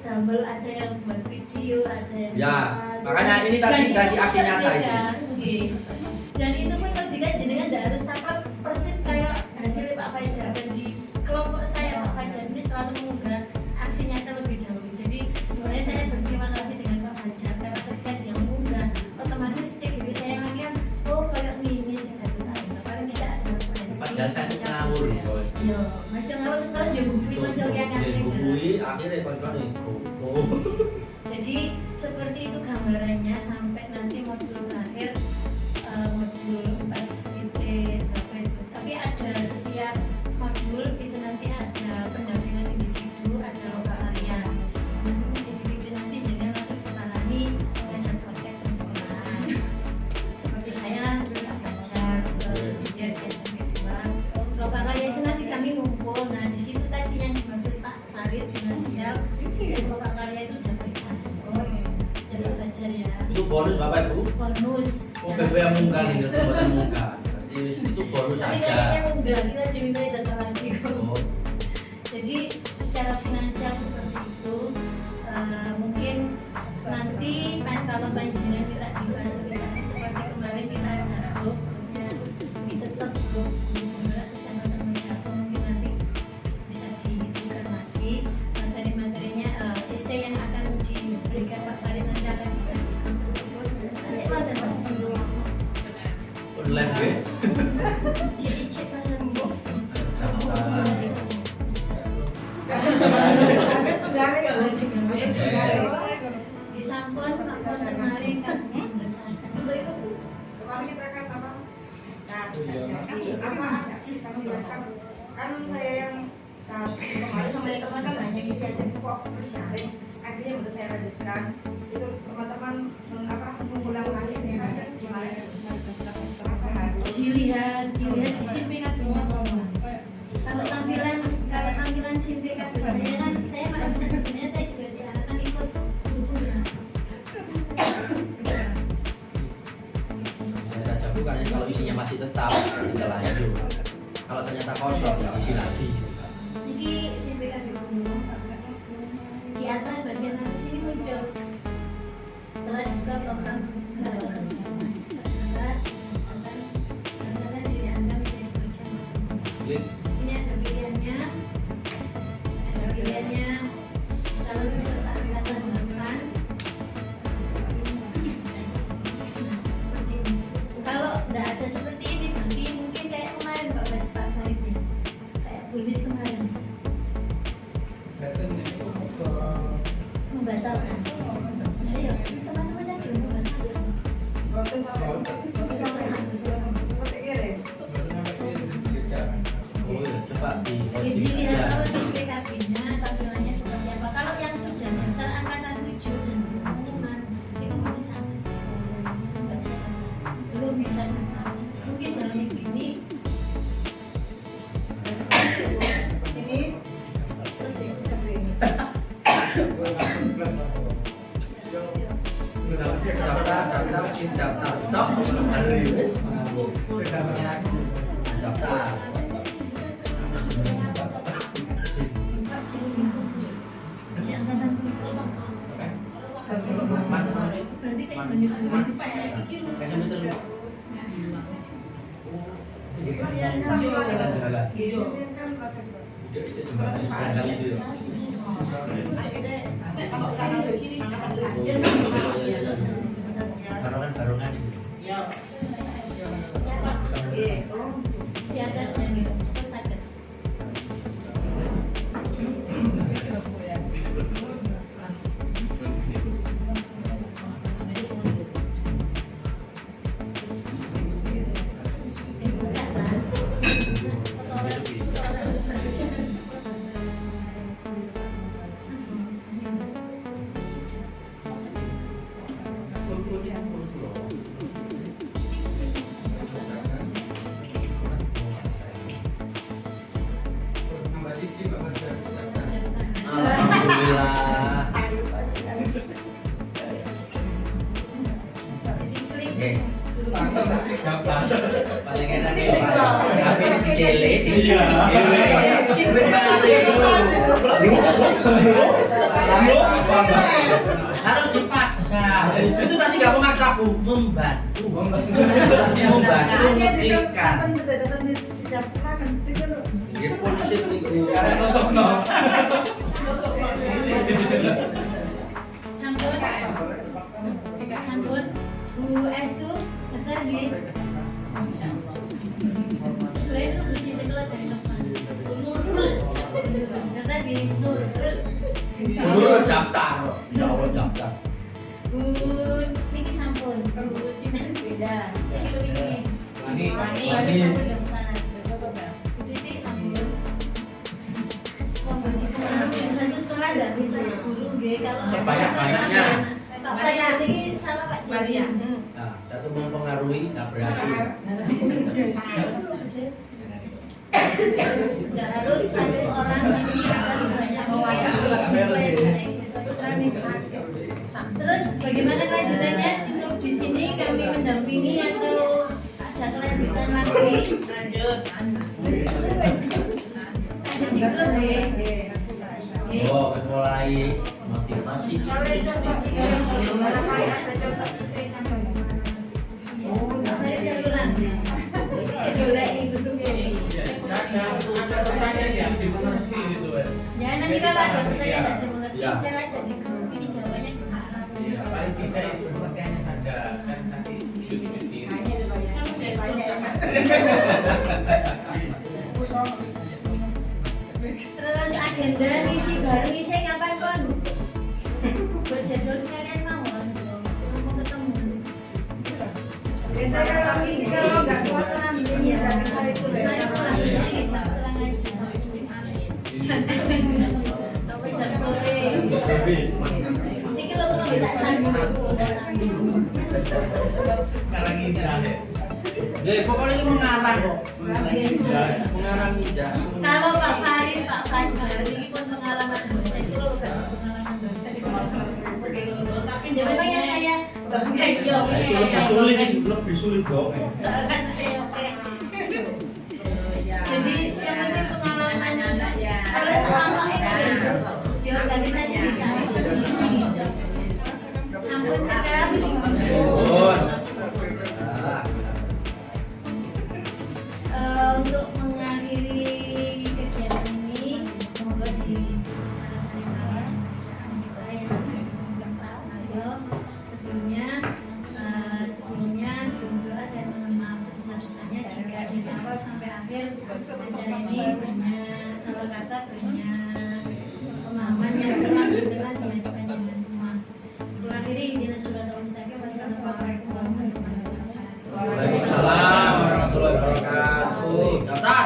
B: gambar, ada yang buat video, ada yang
A: Ya,
B: buat-
A: makanya ini tadi
B: Dan
A: gaji
B: itu
A: aksi nyata itu.
B: mengerjakan, dan itu pun mengerjakan jenengan tidak harus sama persis kayak hasil Pak Fajar. Dan di kelompok saya Pak Fajar ini selalu mengunggah aksi nyata lebih dahulu. Jadi sebenarnya saya berterima kasih dengan Pak Fajar karena ketika dia mengunggah otomatis CGV saya ngeliat oh kayak ini sih paling tidak ada referensi.
A: Padahal saya ngawur.
B: Yo, masih ngawur terus ya bukui kocok yang
A: Bukui akhirnya kontrol
B: Jadi seperti itu gambarannya sampai nanti modul terakhir modul 4 berapa itu. Tapi ada setiap modul itu nanti ada pendampingan individu, ada loka karya. Nanti individu nanti jadi langsung ditangani ngajak contek di sekolah. Seperti saya Pak Fajar, dia di SMP 2. Loka karya itu nanti kami ngumpul. Nah di situ tadi yang dimaksud Pak Farid finansial, loka karya itu dapat transport, dapat belajar ya.
A: Itu bonus Bapak Ibu.
B: Bonus.
A: Oh, PP yang munggah nih, kebetulan munggah. Berarti itu bonus
B: Tapi
A: saja.
B: kayaknya enggak, kita dimintai data lagi kok.
A: Oh,
B: Jadi secara finansial seperti itu, mungkin nanti kalau panjenengan kita difasilitasi seperti kemarin kita ada grup, terusnya tetap grup kecamatan Mejapo, mungkin nanti bisa dibuka lagi materi-materinya, essay yang akan diberikan Pak Farid nanti akan bisa di tersebut. Kasih konten dulu.
A: online gue.
B: Cicit rasa mbok. Di sampon nonton kemarin kan
F: Kemarin kita kan apa? Kan saya yang kemarin sama teman kan hanya ngisi aja kok terus sharing. Akhirnya udah saya lanjutkan. Itu teman-teman mengulang lagi nih gimana?
B: dilihat di SIMPKB-nya kalau tampilan SIMPKB saya kan saya masih sebenarnya saya juga diarahkan ikut buku ya.
A: Saya cabut karena kalau isinya masih tetap tinggal lanjut. Kalau ternyata kosong ya isi lagi.
B: Jadi SIMPKB dulu di atas bagian atas ini muncul telah dibuka program ini ada pilihannya calon peserta angkatan 8. Kalau tidak ada seperti ini berarti mungkin kayak kemarin Pak Farid ya, kayak tulis kemarin membatalkan. Nah, ya, teman-teman yang belum berbasis.
A: Oh ya, coba di
B: Dilihat kalau SIMPKB-nya tampilannya seperti apa. Kalau yang sudah daftar angkatan 7 dan pengumuman itu mungkin sangat nggak bisa daftar. Belum bisa daftar. Mungkin dalam minggu ini
A: daftar stop hari wis daftar.
B: angkatan 7. Berarti kayak bener-bener saya pikir
A: Kasih meter lu. Kita jalan. Barongan
B: Di atasnya gitu, terus sakit.
E: Nambah siji Pak Mas.
A: Alhamdulillah.
E: Langsung daftar.
A: Paling enak ya Pak. Tapi ini disele. Harus dipaksa. Itu tadi nggak memaksa Bu, membantu. Membantu membuktikan. Ya polisi itu.
B: Sampun Bu S tuh daftar di sebenarnya itu bersih keluar dari depan Nurul daftar di Nurul
A: Nurul daftar. Jawab daftar.
B: Bu Niki sampun Bu Sinan beda Niki
E: Wani.
B: daftar Bu Titi sampun satu sekolah nggak bisa guru G kalau
A: Sebanyak-banyaknya.
B: Pak Fayah ini sama Pak Maria.
A: Nah, satu mempengaruhi nggak berhasil.
B: Nggak harus satu orang saksi atas banyak orang supaya bisa ikut. Terus bagaimana kelanjutannya? Cukup di sini kami mendampingi atau ada kelanjutan lagi? Lanjut. Lanjut di grup ya.
A: Oh, mulai motivasi.
B: Ya nanti kalau ada pertanyaan ada mengerti, share aja di grup ini jawabannya kemana?
E: Paling kita itu pengertiannya saja kan nanti
B: Terus agenda ngisi bareng ngisi kapan kon? Buat jadwal sekalian mau ketemu.
F: Biasanya kalau isi kalau nggak suasana meeting ya nggak bisa itu
B: Sekarang pulang ini jam setengah ngaji. Sampai jam sore. Ini kalau pulang tidak sanggup.
E: sekarang ini ada.
A: Pokoknya ini mengarang kok. Mengarang tidak.
B: Kalau Pak Farid, Pak Fajar ini pun pengalaman dosen itu loh kan pengalaman dosen itu tapi dia memang yang saya bahkan dia
A: Lebih sulit dong.
B: soalnya jadi yang penting pengalaman kalau selama ini di organisasi bisa sampun cekap untuk mengakhiri kegiatan ini semoga di sana-sana bacaan kita yang ayo sebelum doa saya mohon maaf sebesar-besarnya jika dari awal sampai akhir acara ini banyak salah kata, banyak pemahaman yang kurang berkenan di hati panjenengan semua. Mengakhiri intinya surat al-mustaqim. Wassalamualaikum warahmatullahi wabarakatuh.
A: Waalaikumsalam warahmatullahi wabarakatuh. Daftar.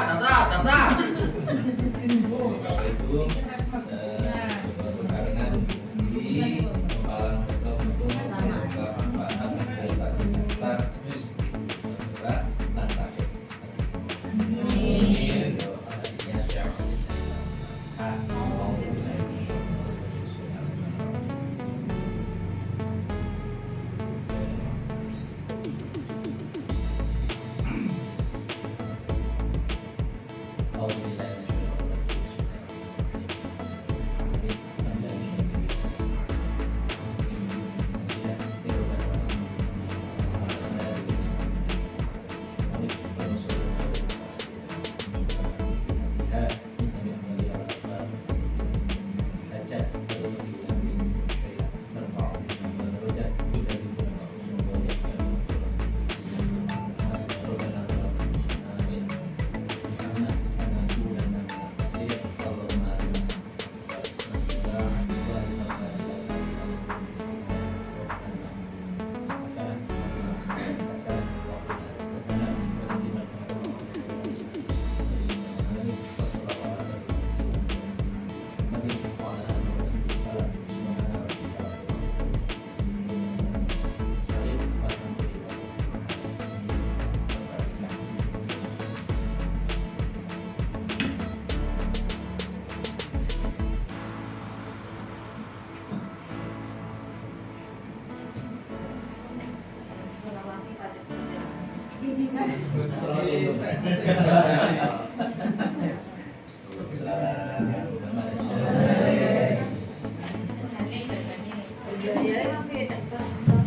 F: pendidikan.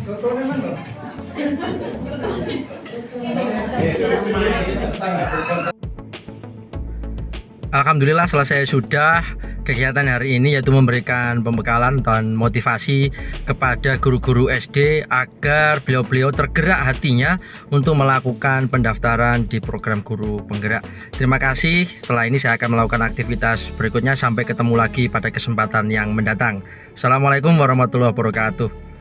C: Contohnya mana?
A: Alhamdulillah selesai sudah kegiatan hari ini, yaitu memberikan pembekalan dan motivasi kepada guru-guru SD agar beliau-beliau tergerak hatinya untuk melakukan pendaftaran di program guru penggerak. Terima kasih. Setelah ini saya akan melakukan aktivitas berikutnya. Sampai ketemu lagi pada kesempatan yang mendatang. Assalamualaikum warahmatullahi wabarakatuh.